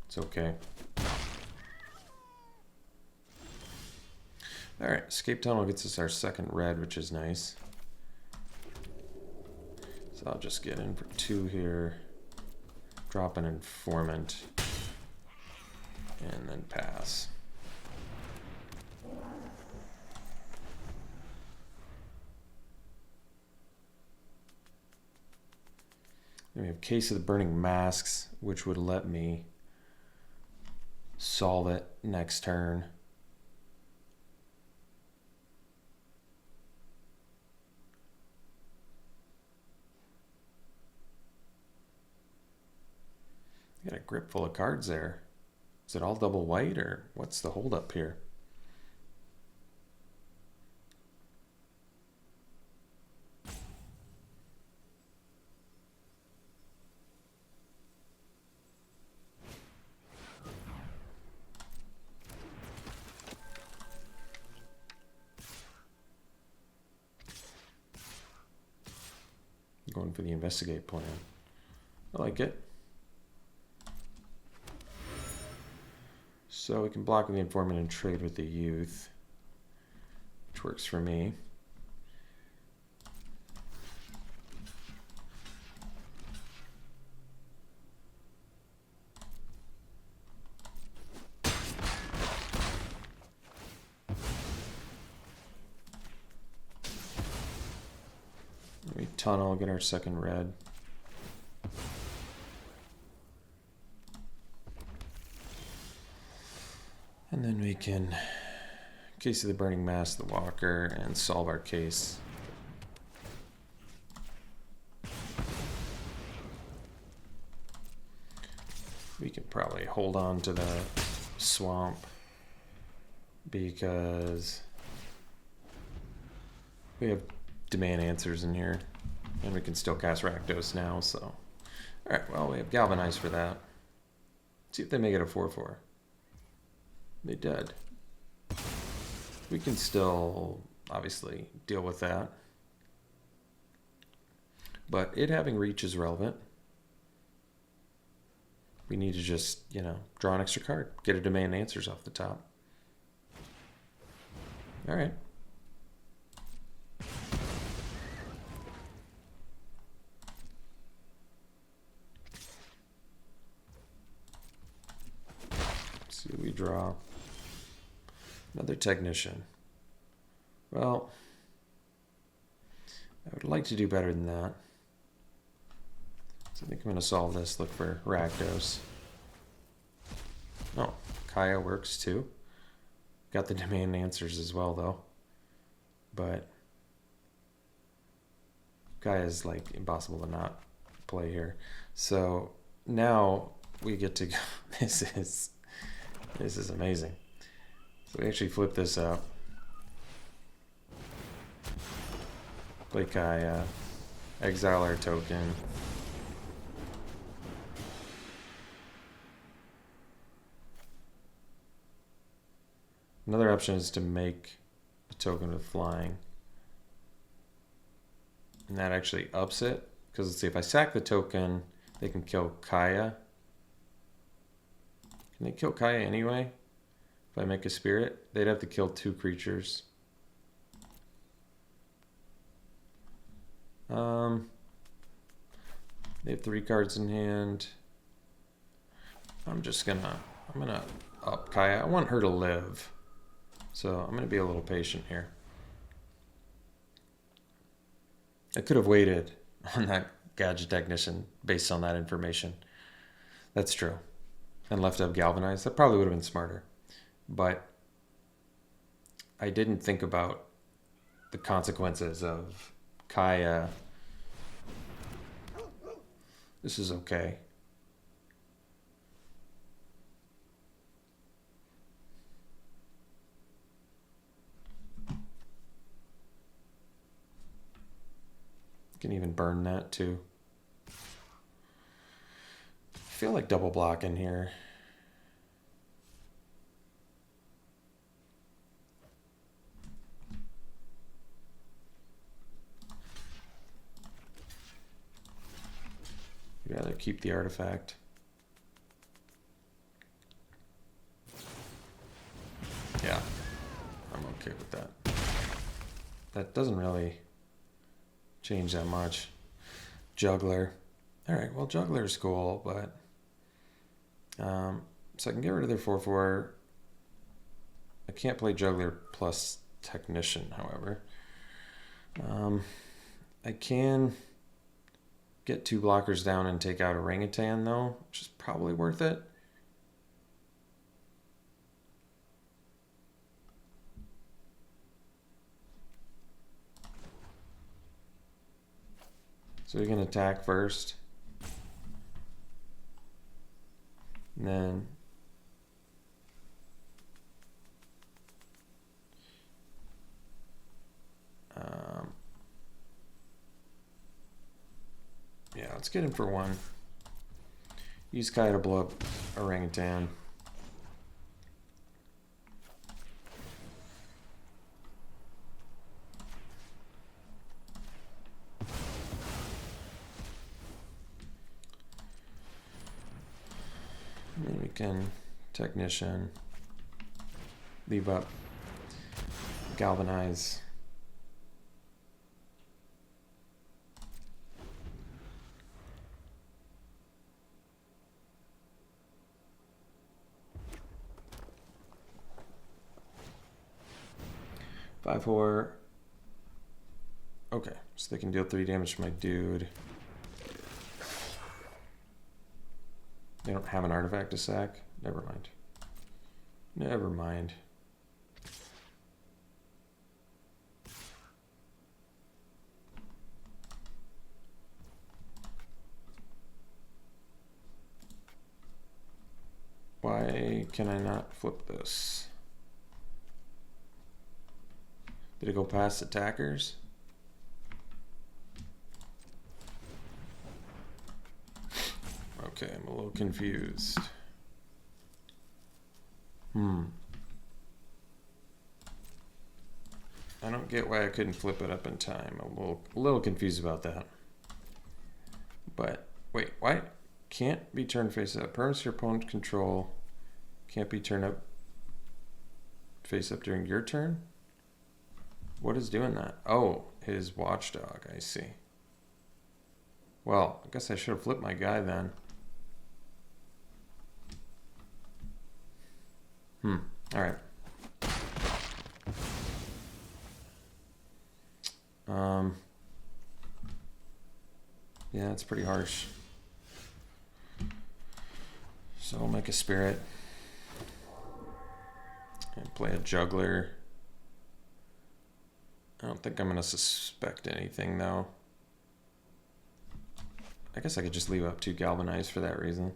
it's okay. Alright, escape tunnel gets us our second red, which is nice. So I'll just get in for 2 here, drop an informant, and then pass. Then we have Case of the Burning Masks, which would let me solve it next turn. Got a grip full of cards there. Is it all double white, or what's the holdup here? Going for the investigate plan. I like it. So we can block with the informant and trade with the youth, which works for me. We tunnel, get our second red. And then we can Case of the Burning Mask, the Walker, and solve our case. We can probably hold on to the swamp because we have demand answers in here, and we can still cast Rakdos now, so. Alright, well, we have Galvanize for that. See if they make it a 4/4. They did. We can still, obviously, deal with that. But it having reach is relevant. We need to just, you know, draw an extra card. Get a demand answers off the top. Alright. See what we draw. Another technician. Well, I would like to do better than that. So I think I'm going to solve this. Look for Rakdos. Oh, Kaya works too. Got the demand answers as well, though. But Kaya is like impossible to not play here. So now we get to go. This is amazing. So we actually flip this up. Play Kaya. Exile our token. Another option is to make a token with flying. And that actually ups it. Because let's see, if I sack the token, they can kill Kaya. Can they kill Kaya anyway? If I make a spirit, they'd have to kill 2 creatures. They have 3 cards in hand. I'm gonna up Kaya. I want her to live. So I'm gonna be a little patient here. I could have waited on that Gadget Technician based on that information. That's true. And left up Galvanize. That probably would have been smarter. But I didn't think about the consequences of Kaya. This is okay. Can even burn that too. I feel like double blocking here. I'd rather keep the artifact. Yeah, I'm okay with that. That doesn't really change that much. Juggler. Alright, well, Juggler's cool, but... so I can get rid of their 4/4. I can't play Juggler plus Technician, however. I can get 2 blockers down and take out Orangutan, though, which is probably worth it. So we can attack first. And then yeah, let's get him for 1. Use Kai to blow up Orangutan. And then we can Technician, leave up, Galvanize. Five, 4. Okay, so they can deal 3 damage to my dude. They don't have an artifact to sack? Never mind. Never mind. Why can I not flip this? Did it go past attackers? Okay, I'm a little confused. I don't get why I couldn't flip it up in time. I'm a little confused about that. But wait, why can't be turned face up? Permanents your opponent control can't be turned up face up during your turn? What is doing that? Oh, his watchdog, I see. Well, I guess I should have flipped my guy then. Alright. Yeah, it's pretty harsh. So I'll make a spirit. And play a juggler. I don't think I'm going to suspect anything, though. I guess I could just leave up 2 galvanize for that reason.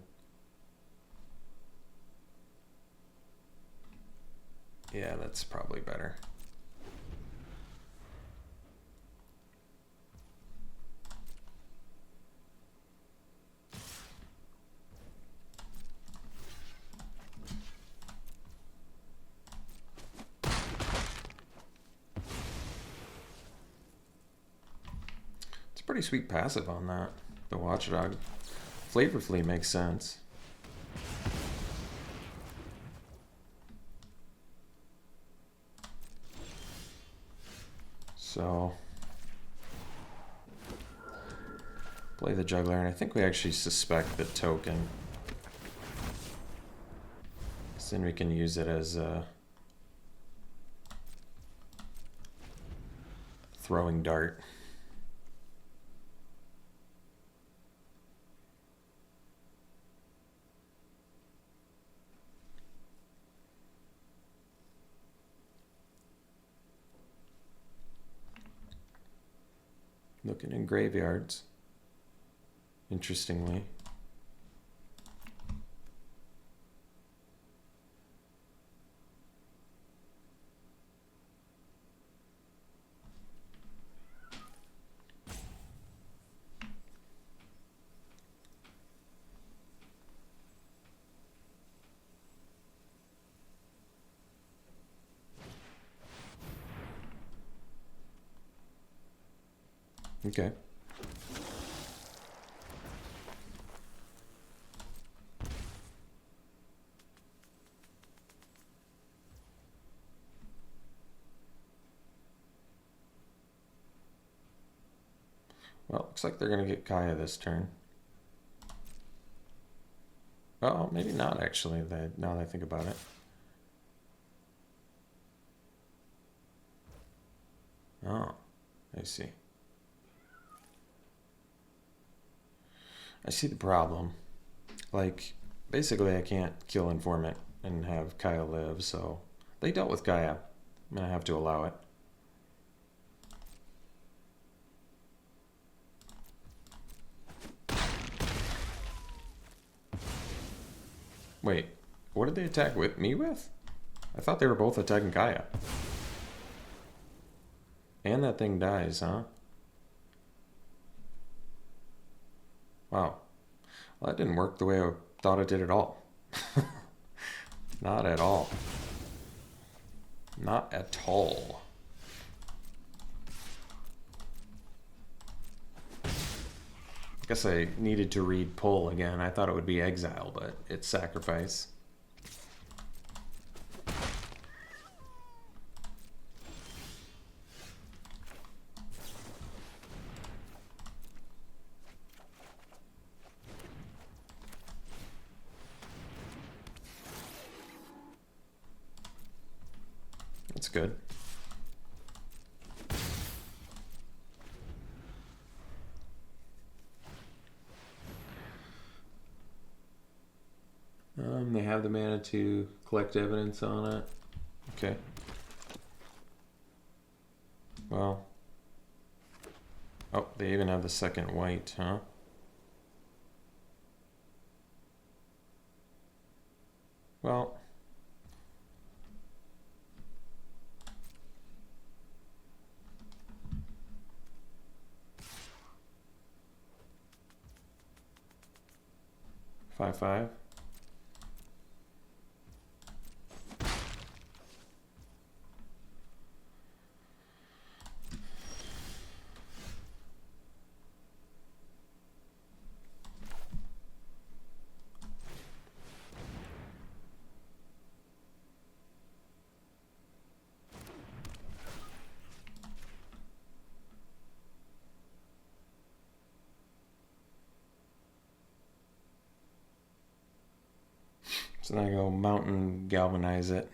Yeah, that's probably better. It's a pretty sweet passive on that, the watchdog. Flavorfully makes sense. So, play the juggler, and I think we actually suspect the token. So then we can use it as a throwing dart. Looking in graveyards, interestingly. Okay. Well, looks like they're going to get Kaya this turn. Well, maybe not actually, now that I think about it. Oh, I see. I see the problem. Like, basically I can't kill Informant and have Kaya live, so they dealt with Kaya. I'm going to have to allow it. Wait, what did they attack with me with? I thought they were both attacking Kaya. And that thing dies, huh? Wow. Well, that didn't work the way I thought it did at all. Not at all. Not at all. I guess I needed to read pull again. I thought it would be exile, but it's sacrifice. That's good. They have the mana to collect evidence on it. Okay. Well. Oh, they even have the second white, huh? Well. Five. So then I go Mountain Galvanize it.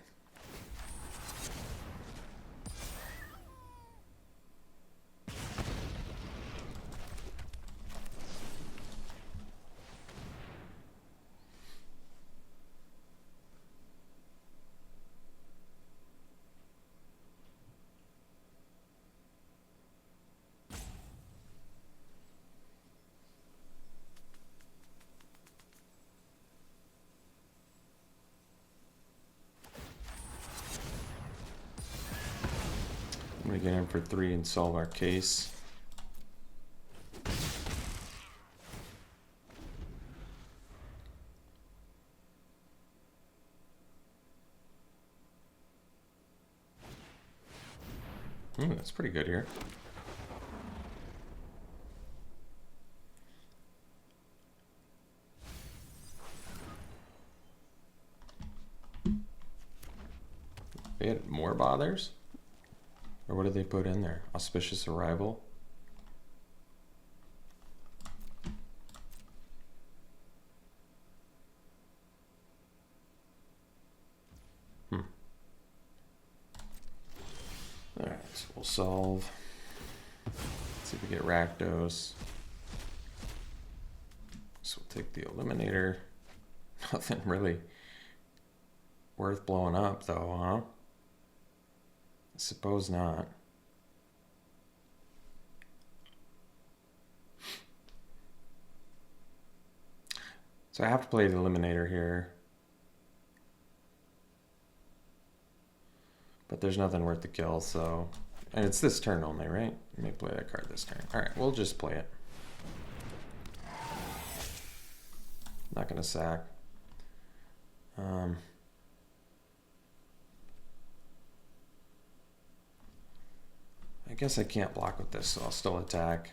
I'm gonna get in for 3 and solve our case. That's pretty good here. They had more bothers? Or what did they put in there? Auspicious Arrival? Alright, so we'll solve. Let's see if we get Rakdos. So we'll take the Eliminator. Nothing really worth blowing up though, huh? I suppose not. So I have to play the Eliminator here. But there's nothing worth the kill, so... And it's this turn only, right? Let me play that card this turn. Alright, we'll just play it. Not gonna sack. I guess I can't block with this, so I'll still attack.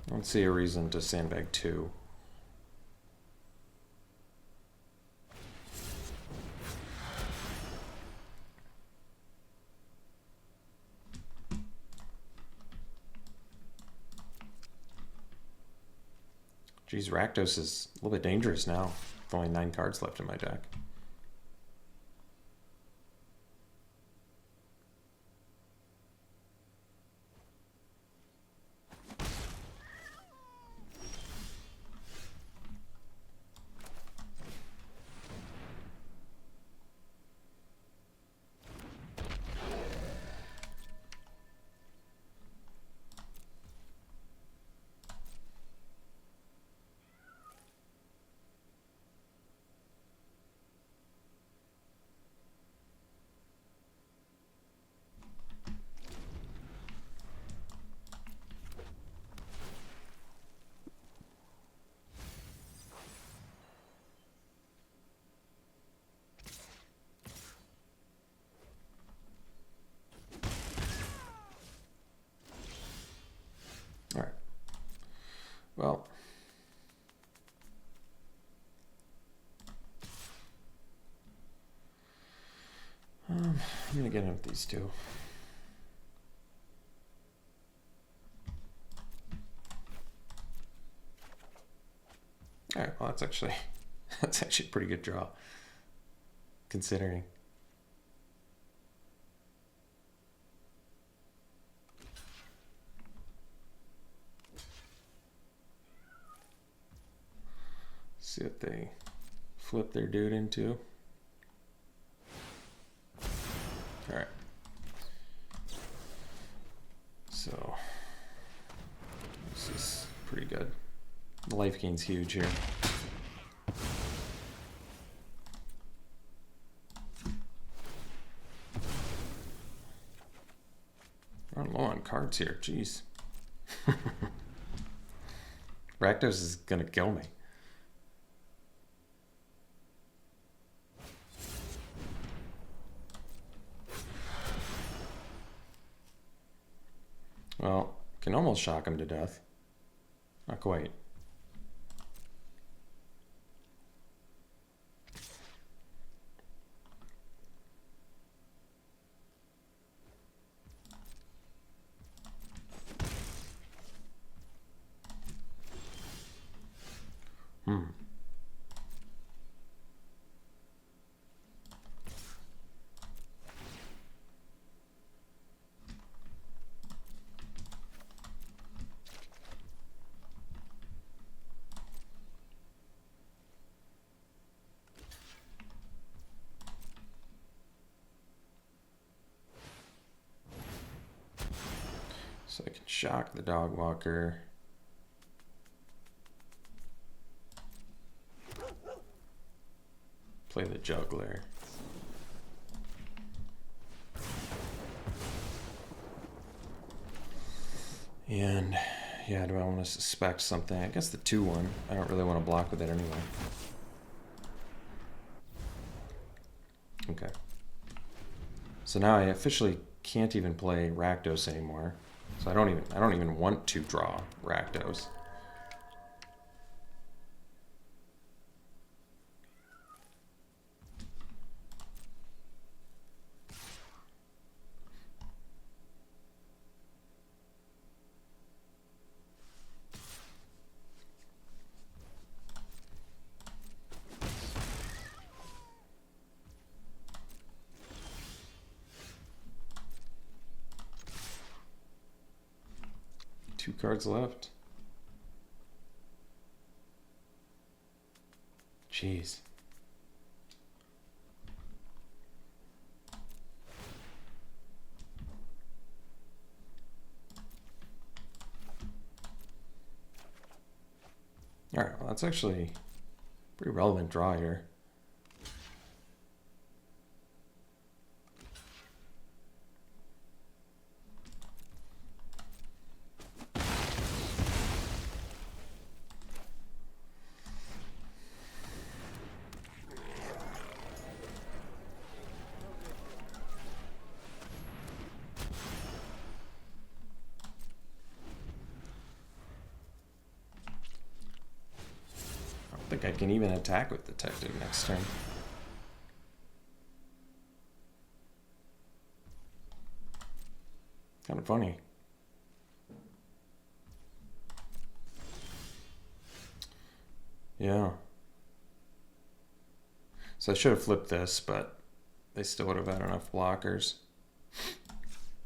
I don't see a reason to sandbag 2. Geez, Rakdos is a little bit dangerous now. With only 9 cards left in my deck. All right. Well, I'm gonna get in with these two. All right. Well, that's actually a pretty good draw, considering. See what they flip their dude into. All right. So this is pretty good. The life gain's huge here. I'm low on cards here. Jeez. Rakdos is gonna kill me. Well, can almost shock him to death. Not quite. So I can shock the dog walker. Play the juggler. And yeah, do I want to suspect something? I guess the 2/1. I don't really want to block with it anyway. Okay. So now I officially can't even play Rakdos anymore. So I don't even want to draw Rakdos. Two cards left. Jeez. All right, well, that's actually a pretty relevant draw here. I think I can even attack with Detective next turn. Kind of funny. Yeah. So I should have flipped this, but they still would have had enough blockers.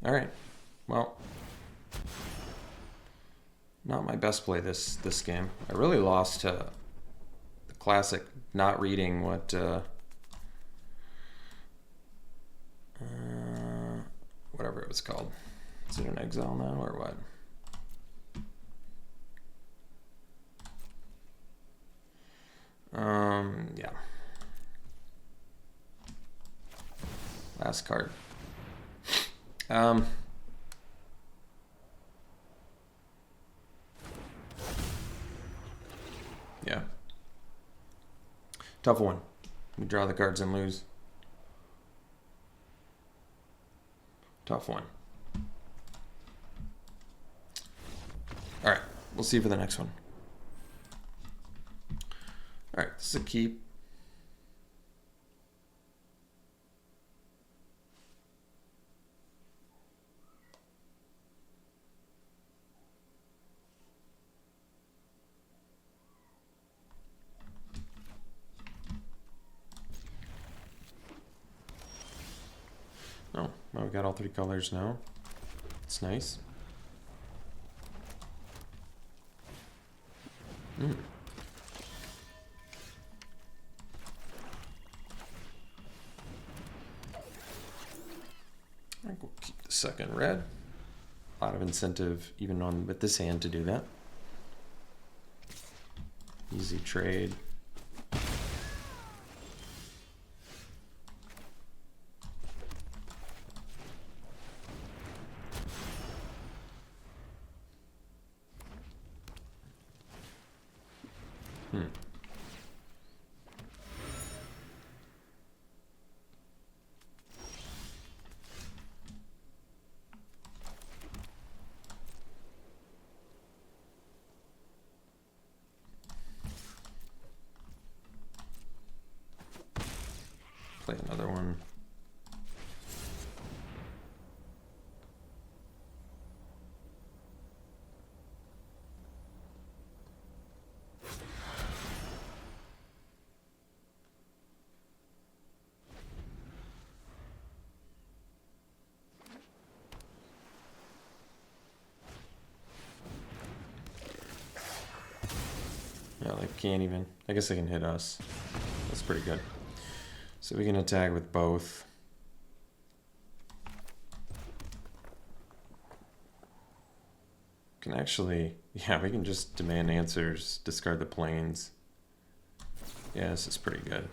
All right. Well, not my best play this game. I really lost to the classic not reading what whatever it was called. Is it an exile now or what? Yeah. Last card. Yeah. Tough one. We draw the cards and lose. Tough one. All right, we'll see for the next one. All right, this is a keep. Oh, well, we got all three colors now. It's nice. I think we'll keep the second red. A lot of incentive even on with this hand to do that. Easy trade. Play another one. Yeah, they can't even. I guess they can hit us. That's pretty good. So we can attack with both. Can actually, yeah, we can just demand answers, discard the planes. Yeah, this is pretty good.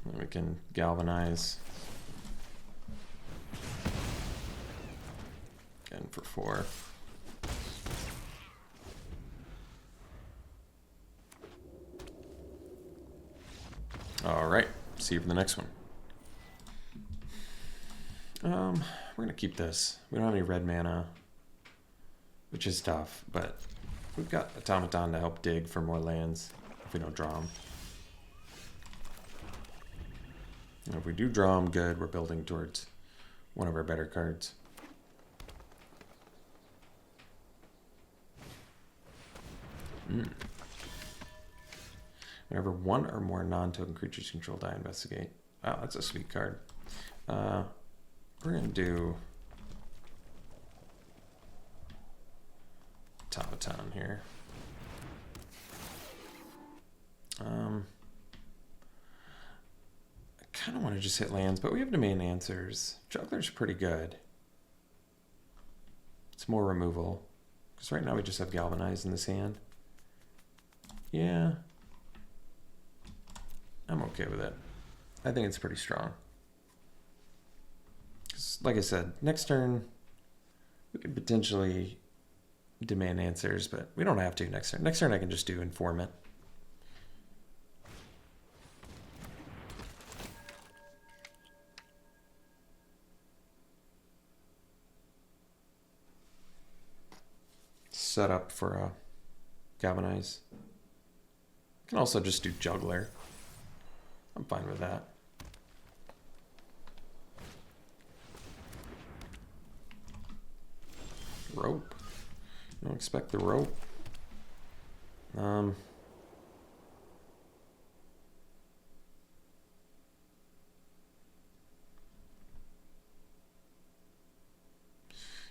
And we can galvanize. Again for 4. All right, see you for the next one. We're gonna keep this. We don't have any red mana, which is tough, but we've got Automaton to help dig for more lands if we don't draw them. And if we do draw them, good. We're building towards one of our better cards. Whenever one or more non-token creatures controlled, I investigate. Wow, that's a sweet card. We're gonna do Automaton here. I kind of want to just hit lands, but we have demand answers. Juggler's pretty good. It's more removal. Because right now we just have Galvanize in this hand. Yeah. I'm okay with it. I think it's pretty strong. Because, like I said, next turn we could potentially demand answers, but we don't have to next turn. Next turn I can just do Informant. Set up for a Galvanize. Can also just do Juggler. I'm fine with that. Rope. Don't expect the rope.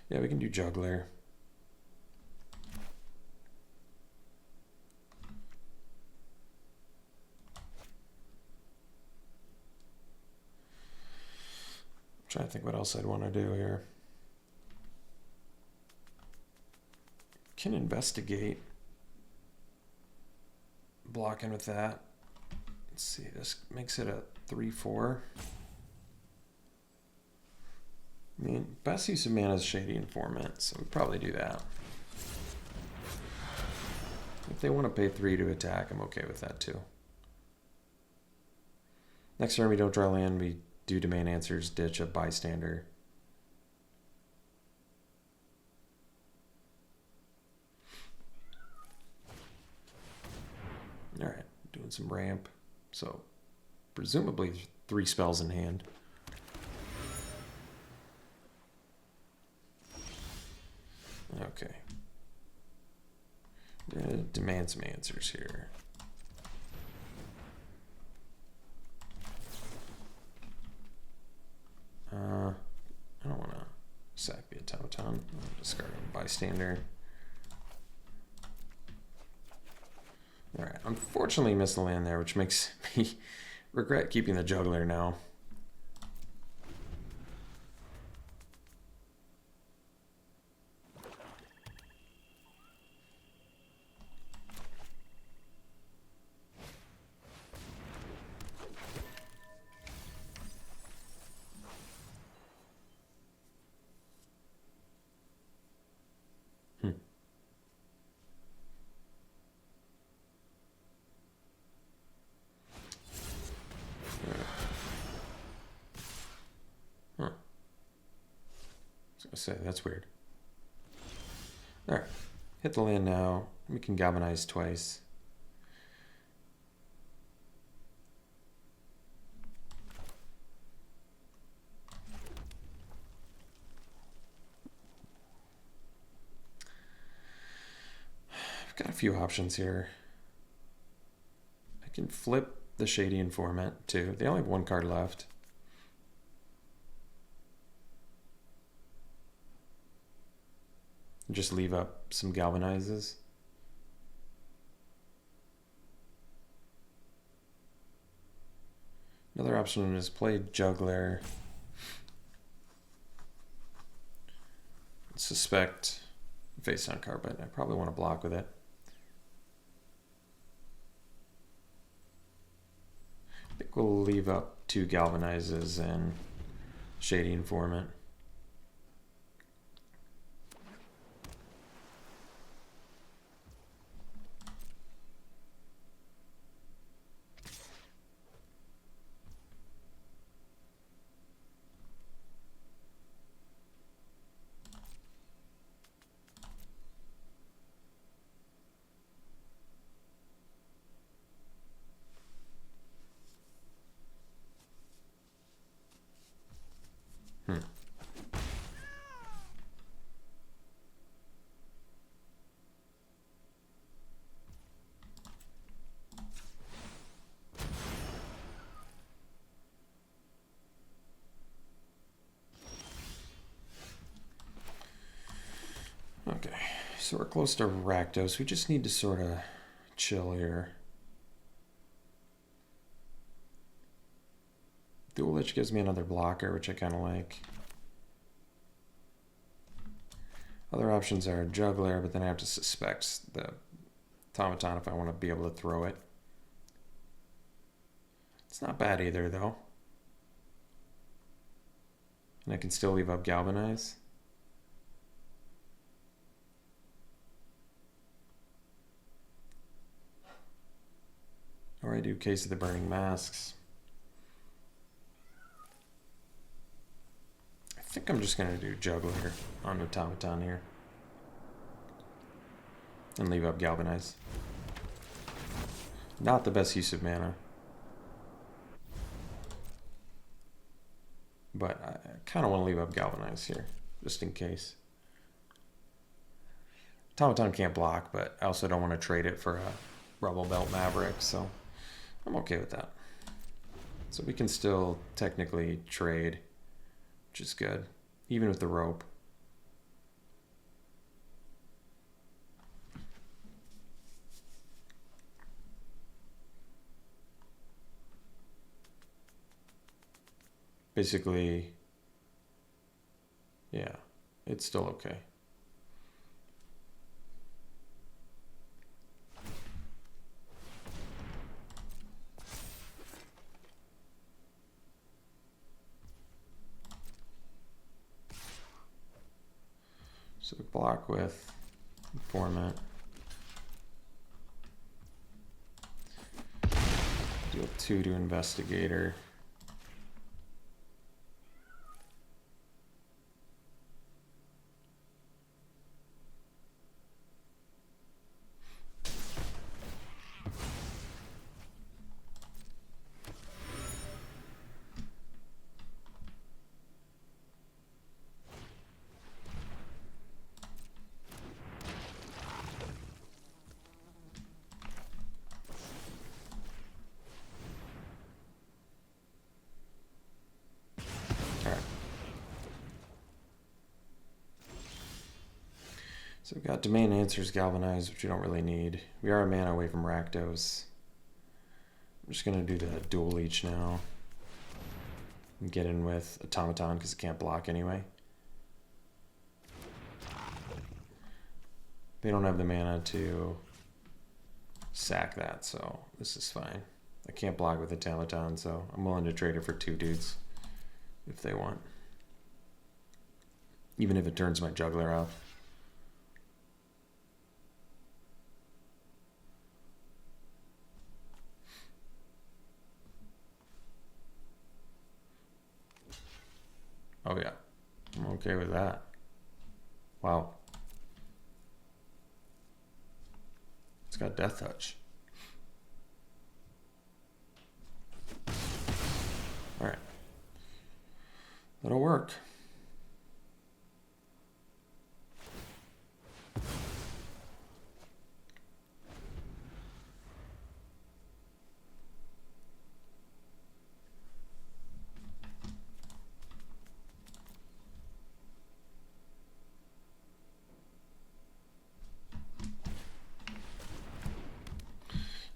Yeah, we can do juggler. I'm trying to think what else I'd want to do here. Can investigate. Blocking with that. Let's see, this makes it a 3/4. I mean, best use of mana is Shady Informant, so we'd probably do that. If they want to pay 3 to attack, I'm okay with that too. Next turn we don't draw land, we do Demand Answers, ditch a Bystander. Alright, doing some ramp. So, presumably 3 spells in hand. Okay. We're gonna demand some answers here. I don't want to sack the automaton. I'm discarding Bystander. Alright, unfortunately missed the land there, which makes me regret keeping the juggler now. Say that's weird. All right, hit the land now. We can galvanize twice. I've got a few options here. I can flip the Shady Informant too. They only have 1 card left. Just leave up some galvanizes. Another option is play juggler. Suspect face down card, but I probably want to block with it. I think we'll leave up 2 galvanizes and Shady Informant. Okay, so we're close to Rakdos. We just need to sort of chill here. Dual Lich gives me another blocker, which I kind of like. Other options are Juggler, but then I have to suspect the automaton if I want to be able to throw it. It's not bad either, though. And I can still leave up Galvanize. Or I do Case of the Burning Masks. I think I'm just going to do Juggler on Automaton here. And leave up Galvanize. Not the best use of mana. But I kind of want to leave up Galvanize here, just in case. Automaton can't block, but I also don't want to trade it for a Rubble Belt Maverick, so I'm okay with that. So we can still technically trade, which is good, even with the rope. Basically, yeah, it's still okay. So block with Informant. Deal 2 to Investigator. So we've got Domain Answers Galvanized, which we don't really need. We are a mana away from Rakdos. I'm just going to do the dual leech now. And get in with Automaton because it can't block anyway. They don't have the mana to sack that, so this is fine. I can't block with Automaton, so I'm willing to trade it for 2 dudes if they want. Even if it turns my juggler off. Oh yeah, I'm okay with that. Wow. It's got Death Touch. All right. That'll work.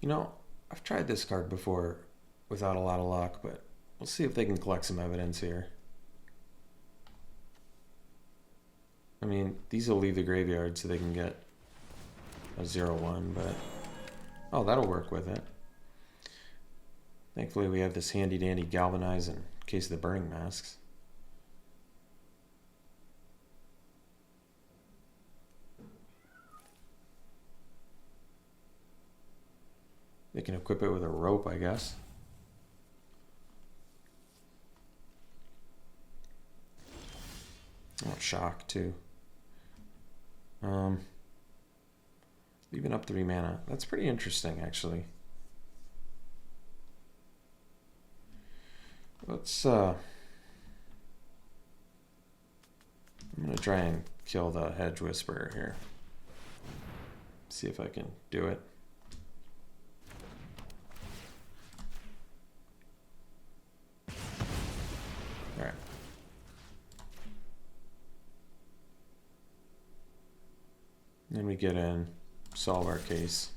You know, I've tried this card before without a lot of luck, but we'll see if they can collect some evidence here. I mean, these will leave the graveyard so they can get a 0/1, but... Oh, that'll work with it. Thankfully, we have this handy-dandy Galvanize in case of the Burning Masks. They can equip it with a rope, I guess. Oh, shock, too. Leaving up 3 mana. That's pretty interesting, actually. Let's, I'm gonna try and kill the Hedge Whisperer here. See if I can do it. Alright. Then we get in, solve our case.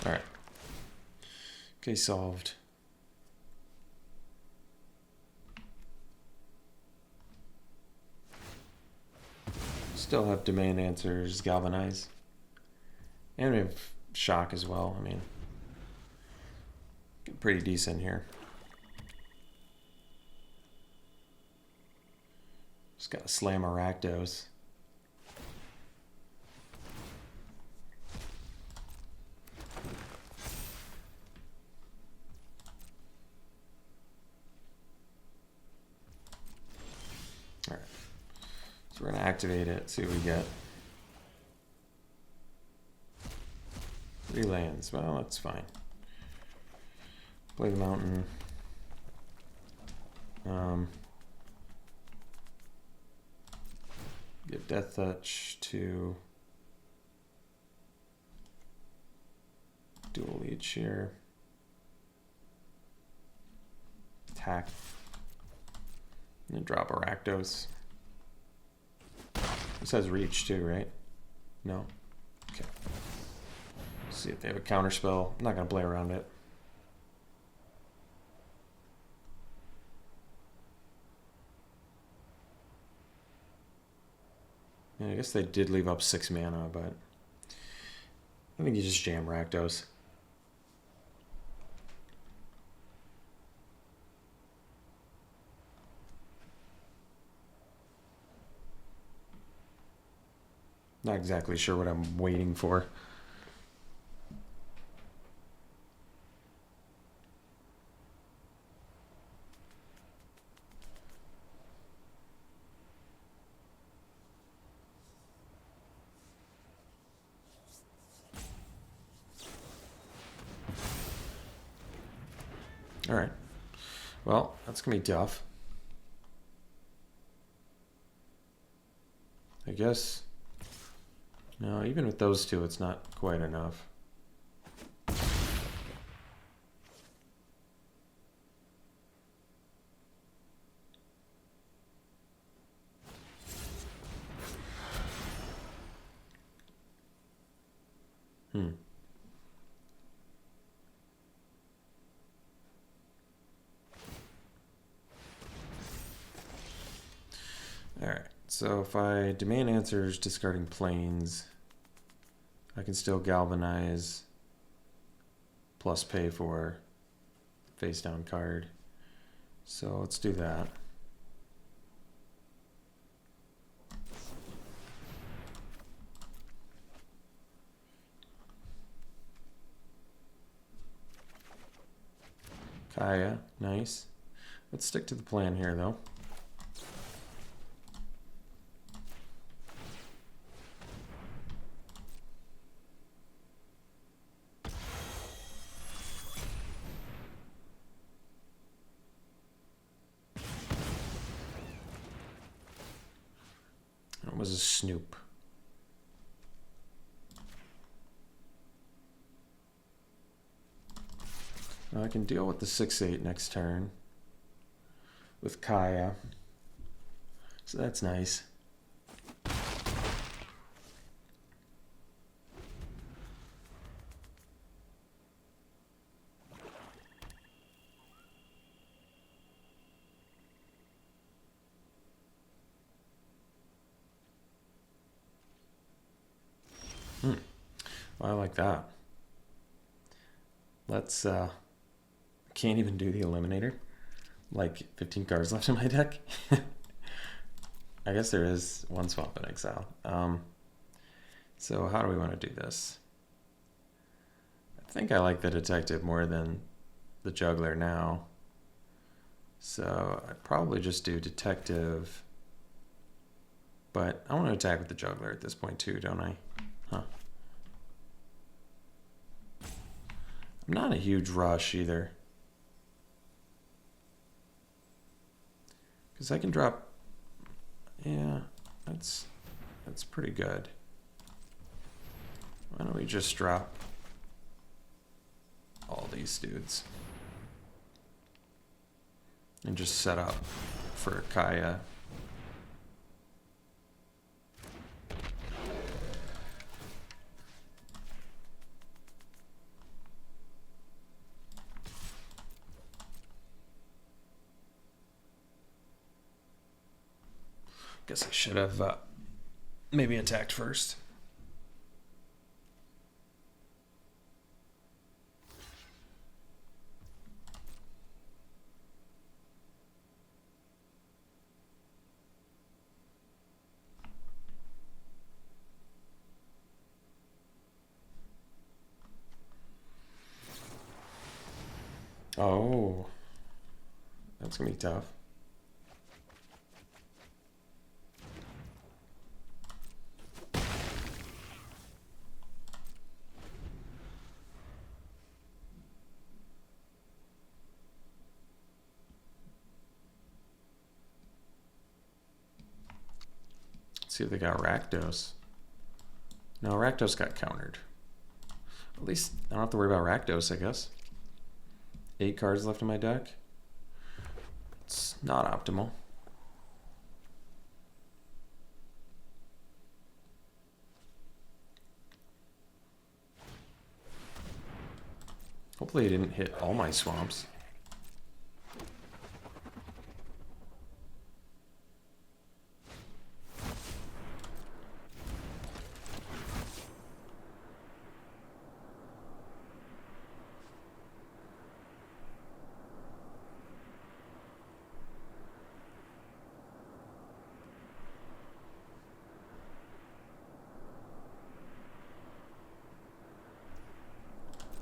Alright. Case solved. Still have Domain Answers, Galvanize. And we have Shock as well. I mean, pretty decent here. Just gotta slam a Rakdos. Alright. So we're gonna activate it, see what we get. 3 lands, well, that's fine. Play the mountain. Give Death Touch to Dual Leech here. Attack. And then drop a Rakdos. This has reach too, right? No? Okay. See if they have a counter spell. I'm not going to play around it. Yeah, I guess they did leave up 6 mana, but I think you just jam Rakdos. Not exactly sure what I'm waiting for. All right. Well, that's going to be tough. I guess. No, even with those two, it's not quite enough. Alright, so if I demand answers discarding planes, I can still galvanize plus pay for face down card. So let's do that. Kaya, nice. Let's stick to the plan here though. That was a snoop. I can deal with the 6/8 next turn with Kaya. So that's nice. Well, I like that. Let's can't even do the eliminator. Like 15 cards left in my deck. I guess there is one swamp in exile. So how do we want to do this? I think I like the detective more than the juggler now. So I'd probably just do detective. But I want to attack with the juggler at this point too, don't I? Huh. I'm not in a huge rush either. Because I can drop, yeah, that's pretty good. Why don't we just drop all these dudes and just set up for Kaya. Guess I should have maybe attacked first. Oh, that's gonna be tough. See if they got Rakdos. No, Rakdos got countered. At least I don't have to worry about Rakdos, I guess. 8 cards left in my deck. It's not optimal. Hopefully it didn't hit all my swamps.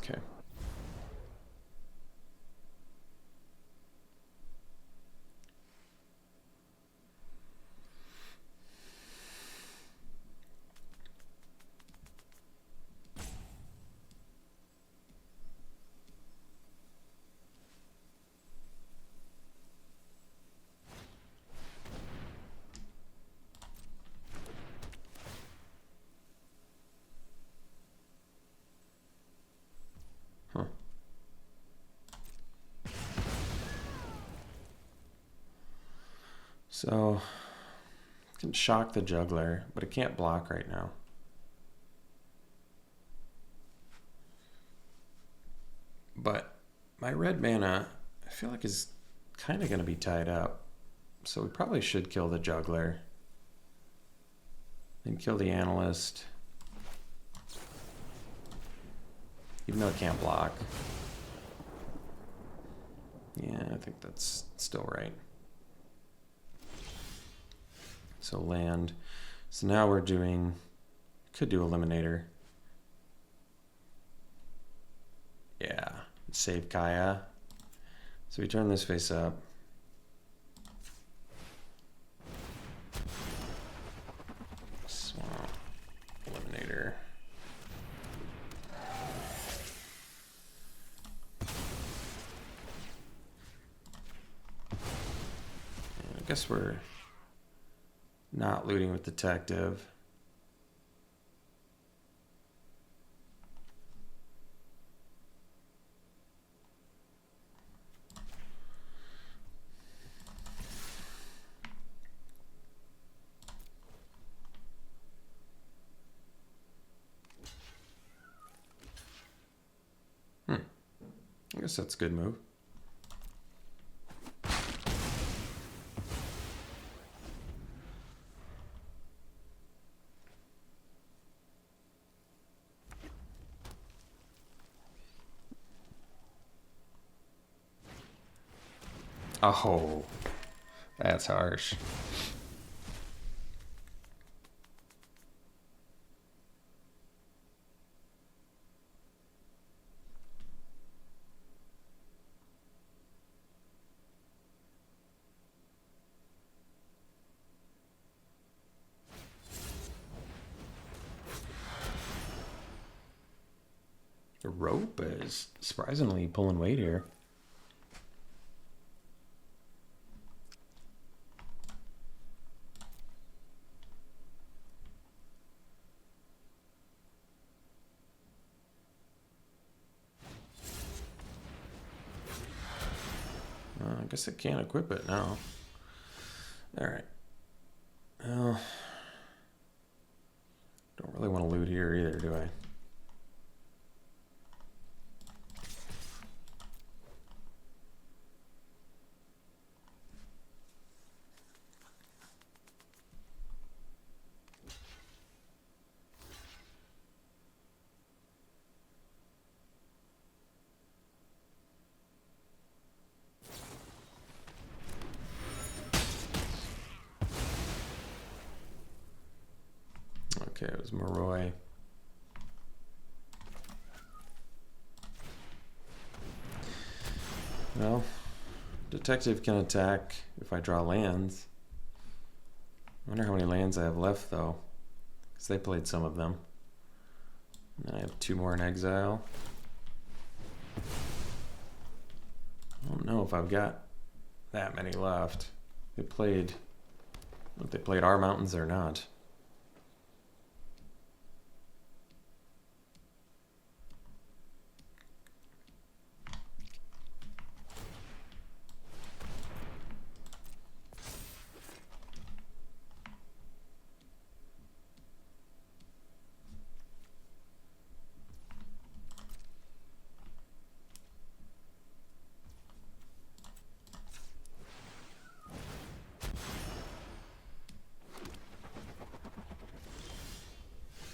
Okay. Huh. So, it can shock the juggler, but it can't block right now. But my red mana, I feel like is kind of going to be tied up. So we probably should kill the juggler. Then kill the analyst. Even though it can't block. Yeah, I think that's still right. So land. So now we're doing, could do Eliminator. Yeah, save Kaya. So we turn this face up. Swamp, Eliminator. And I guess we're not looting with Detective. I guess that's a good move. Oh, that's harsh. The rope is surprisingly pulling weight here. I guess I can't equip it now. All right. Well, don't really want to loot here either, do I? Okay, it was Moroi. Well, Detective can attack if I draw lands. I wonder how many lands I have left, though, because they played some of them. And I have 2 more in exile. I don't know if I've got that many left. They played, if they played our mountains or not.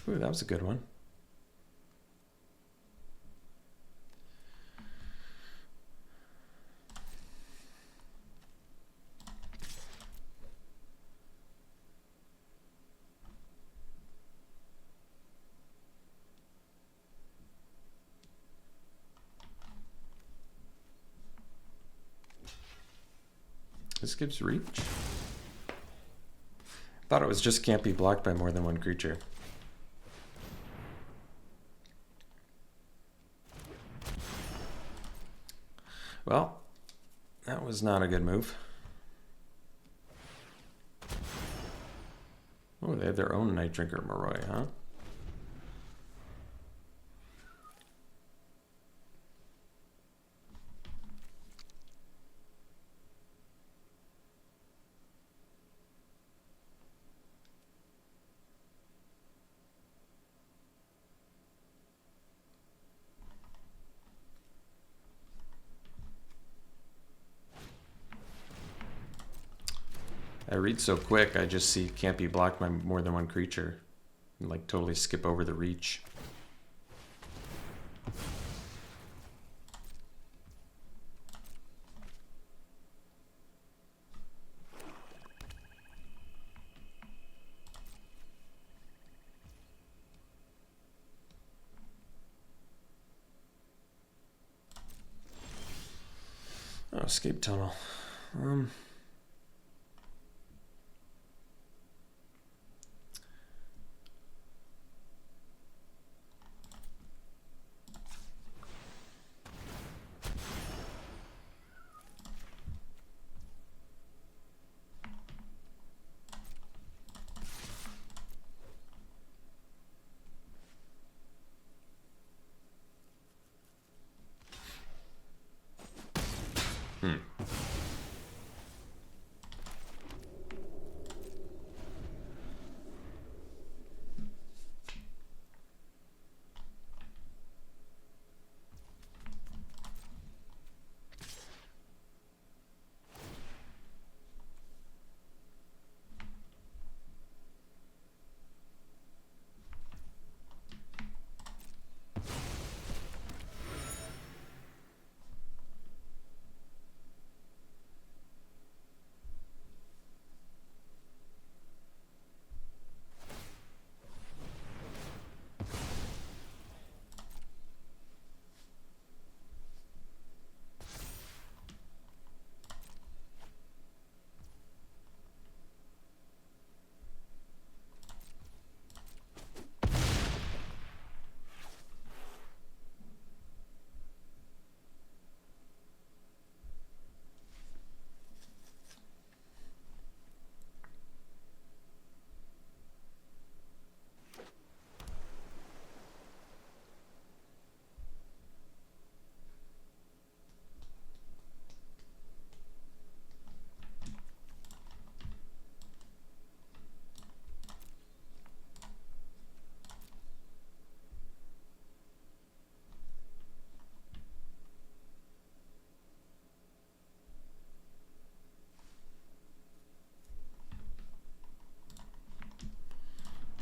Ooh, that was a good one. This gives reach. Thought it was just can't be blocked by more than one creature. Well, that was not a good move. Oh, they have their own Night Drinker Moroi, huh? I read so quick, I just see can't be blocked by more than one creature. And like totally skip over the reach. Oh, escape tunnel.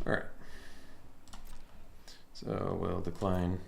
All right. So we'll decline.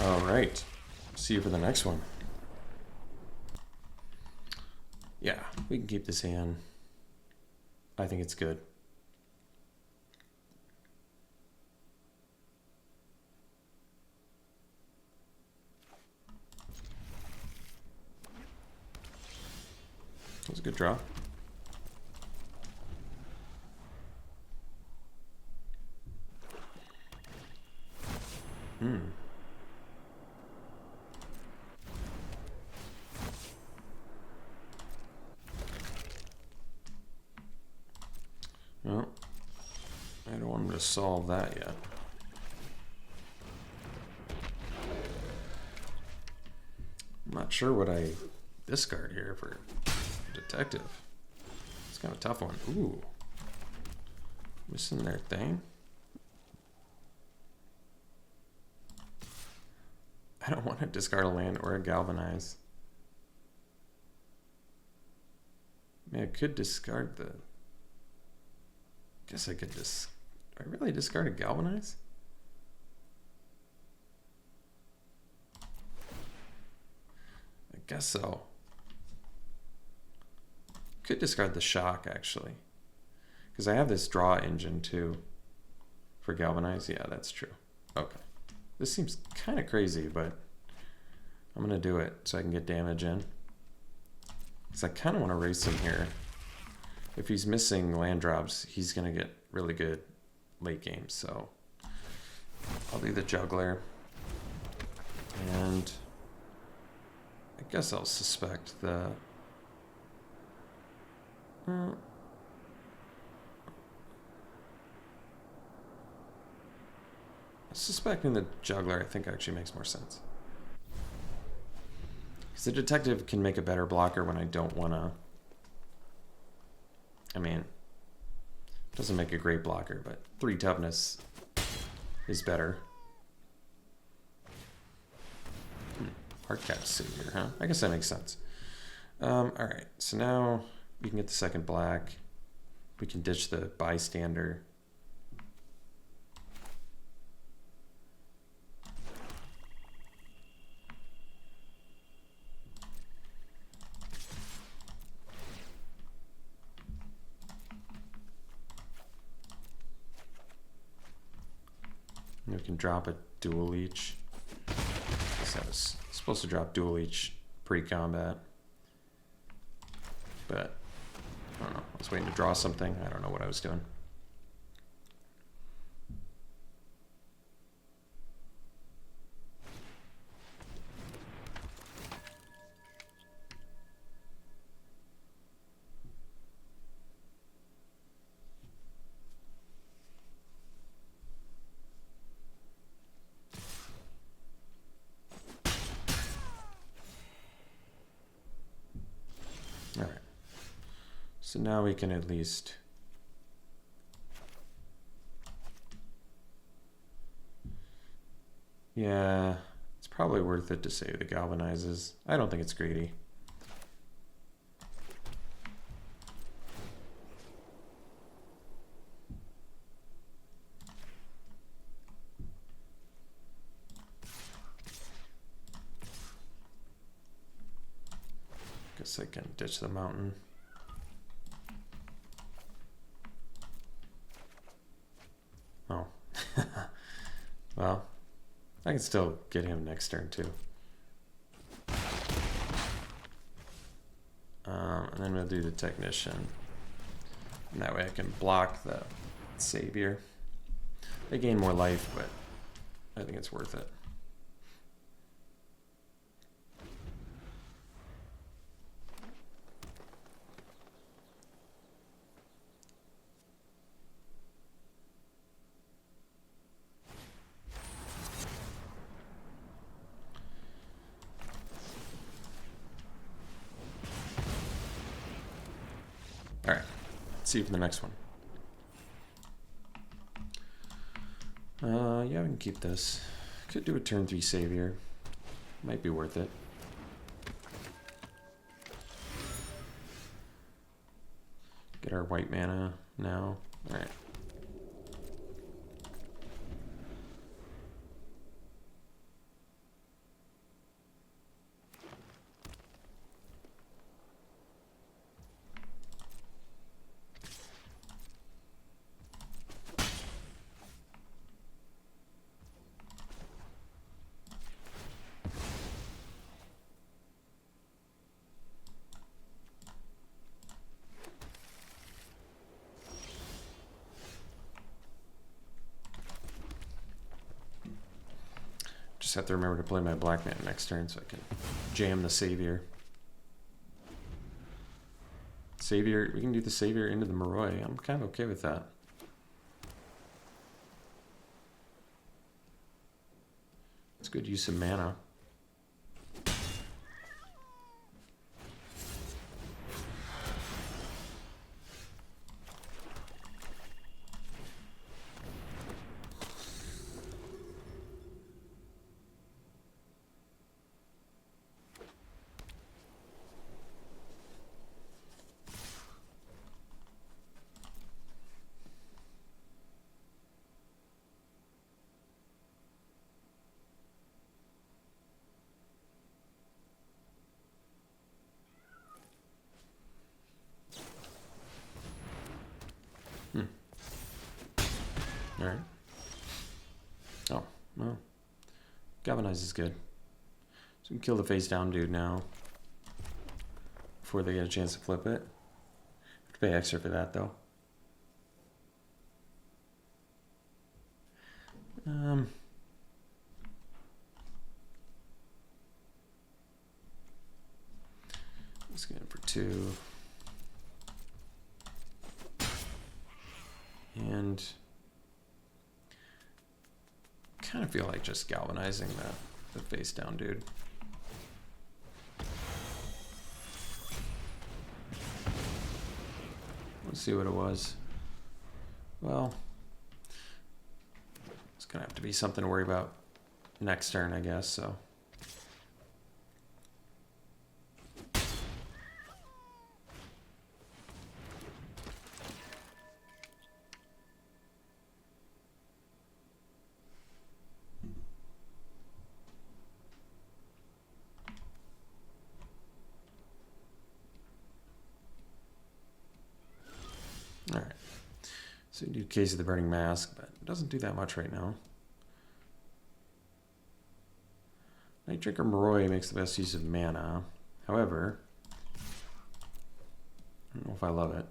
All right. See you for the next one. Yeah, we can keep this hand. I think it's good. That was a good draw. Well, I don't want him to solve that yet. I'm not sure what I discard here for detective. It's kind of a tough one. Ooh. Missing their thing. I don't want to discard a land or a galvanize. I mean, I could discard the... Guess I could just... Do I really discard a galvanize? I guess so. Could discard the shock, actually. Because I have this draw engine, too. For galvanize. Yeah, that's true. Okay. This seems kind of crazy, but I'm going to do it so I can get damage in. Because I kind of want to race him here. If he's missing land drops, he's going to get really good late game. So I'll do the juggler. And I guess I'll suspect the... Suspecting the juggler, I think, actually makes more sense. Because the detective can make a better blocker when I don't want to... I mean, it doesn't make a great blocker, but 3 toughness is better. Hardcap Savior, huh? I guess that makes sense. Alright, so now we can get the second black. We can ditch the bystander. We can drop a dual leech. I was supposed to drop dual leech pre-combat. But, I don't know. I was waiting to draw something. I don't know what I was doing. So now we can at least yeah, it's probably worth it to save the galvanizes. I don't think it's greedy. Guess I can ditch the mountain. Oh. Well, I can still get him next turn too. And then we'll do the technician. And that way I can block the savior. They gain more life, but I think it's worth it. Alright, let's see for the next one. Yeah, we can keep this. Could do a turn 3 savior. Might be worth it. Get our white mana now. Alright. Just have to remember to play my black man next turn so I can jam the Savior. Savior, we can do the Savior into the Moroi. I'm kind of okay with that. It's good use of mana. Alright. Oh, well. Galvanize is good. So we can kill the face down dude now. Before they get a chance to flip it. Have to pay extra for that though. Let's get it for 2. And kind of feel like just galvanizing the face down dude. Let's see what it was. Well, it's gonna have to be something to worry about next turn, I guess, so. Alright, so you do Case of the Burning Mask, but it doesn't do that much right now. Night Drinker Moroi makes the best use of mana. However, I don't know if I love it.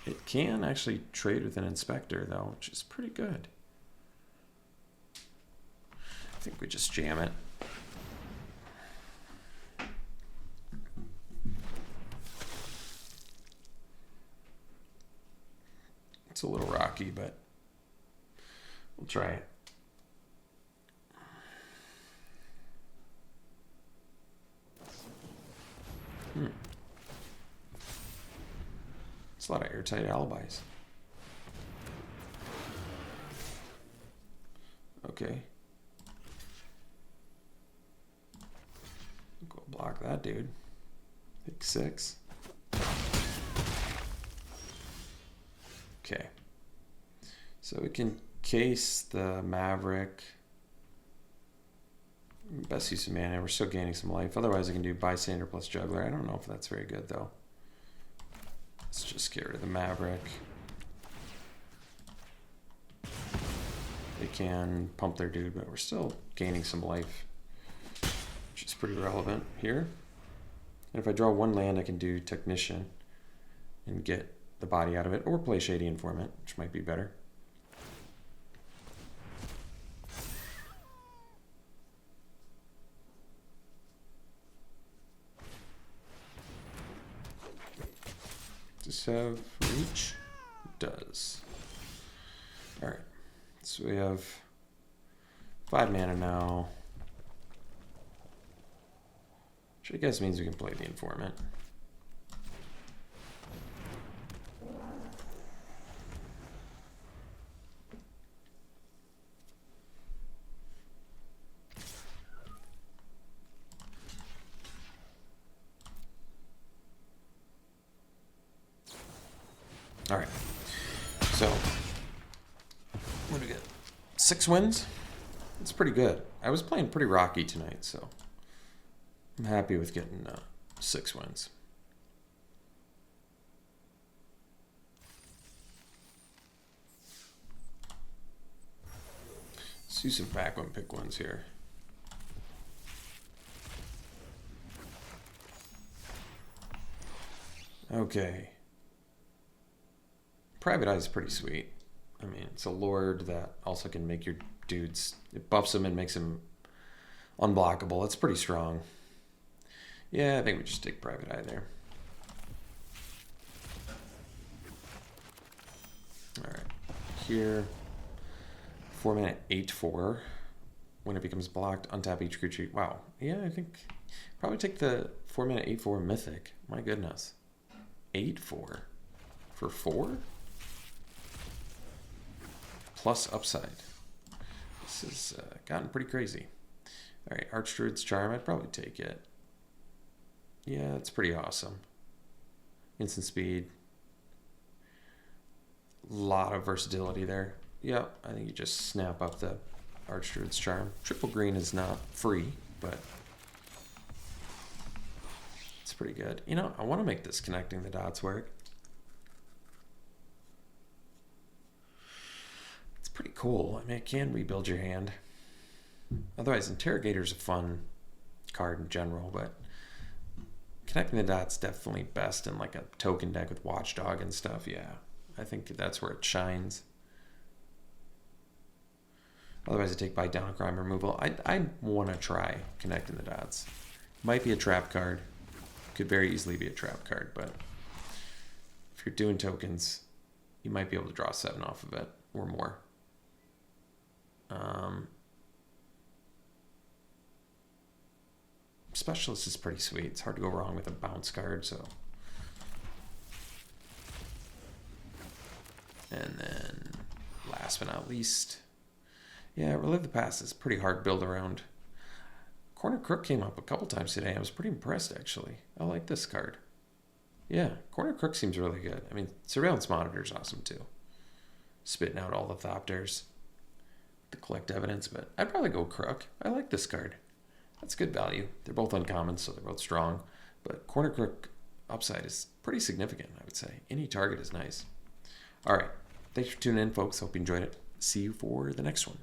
It can actually trade with an Inspector, though, which is pretty good. I think we just jam it. It's a little rocky, but we'll try it. It's a lot of airtight alibis. Okay. Go block that dude. Pick 6. Okay. So we can case the Maverick. Best use of mana. We're still gaining some life. Otherwise, I can do Bystander plus Juggler. I don't know if that's very good, though. Let's just get rid of the Maverick. They can pump their dude, but we're still gaining some life, which is pretty relevant here. And if I draw 1 land, I can do Technician and get the body out of it, or play Shady Informant, which might be better. Does this have reach? It does. Alright, so we have 5 mana now, which I guess means we can play the Informant. All right, so what do we get? 6 wins? That's pretty good. I was playing pretty rocky tonight, so I'm happy with getting 6 wins. Let's do some back one pick ones here. Okay. Private Eye is pretty sweet. I mean, it's a lord that also can make your dudes. It buffs him and makes him unblockable. It's pretty strong. Yeah, I think we just take Private Eye there. All right, here, 4 mana 8/4. When it becomes blocked, untap each creature. Wow. Yeah, I think probably take the 4 mana 8/4 Mythic. My goodness. 8/4 for 4? Plus upside. This has gotten pretty crazy. All right, Archdruid's Charm. I'd probably take it. Yeah, it's pretty awesome. Instant speed. Lot of versatility there. Yeah, I think you just snap up the Archdruid's Charm. Triple green is not free, but it's pretty good. You know, I want to make this connecting the dots work. It's pretty cool. I mean, it can rebuild your hand. Otherwise, Interrogator's a fun card in general, but connecting the dots definitely best in like a token deck with Watchdog and stuff. Yeah, I think that's where it shines. Otherwise, I take Bite Down, Crime Removal. I want to try connecting the dots. Might be a trap card. Could very easily be a trap card, but if you're doing tokens, you might be able to draw 7 off of it or more. Specialist is pretty sweet. It's hard to go wrong with a bounce card, so. And then last but not least, yeah, Relive the Past is pretty hard to build around. Corner Crook came up a couple times today. I was pretty impressed, actually. I like this card. Yeah, Corner Crook seems really good. I mean, Surveillance Monitor is awesome, too. Spitting out all the Thopters to collect evidence, but I'd probably go Crook. I like this card. That's good value. They're both uncommon, so they're both strong. But Corner Crook upside is pretty significant, I would say. Any target is nice. All right. Thanks for tuning in, folks. Hope you enjoyed it. See you for the next one.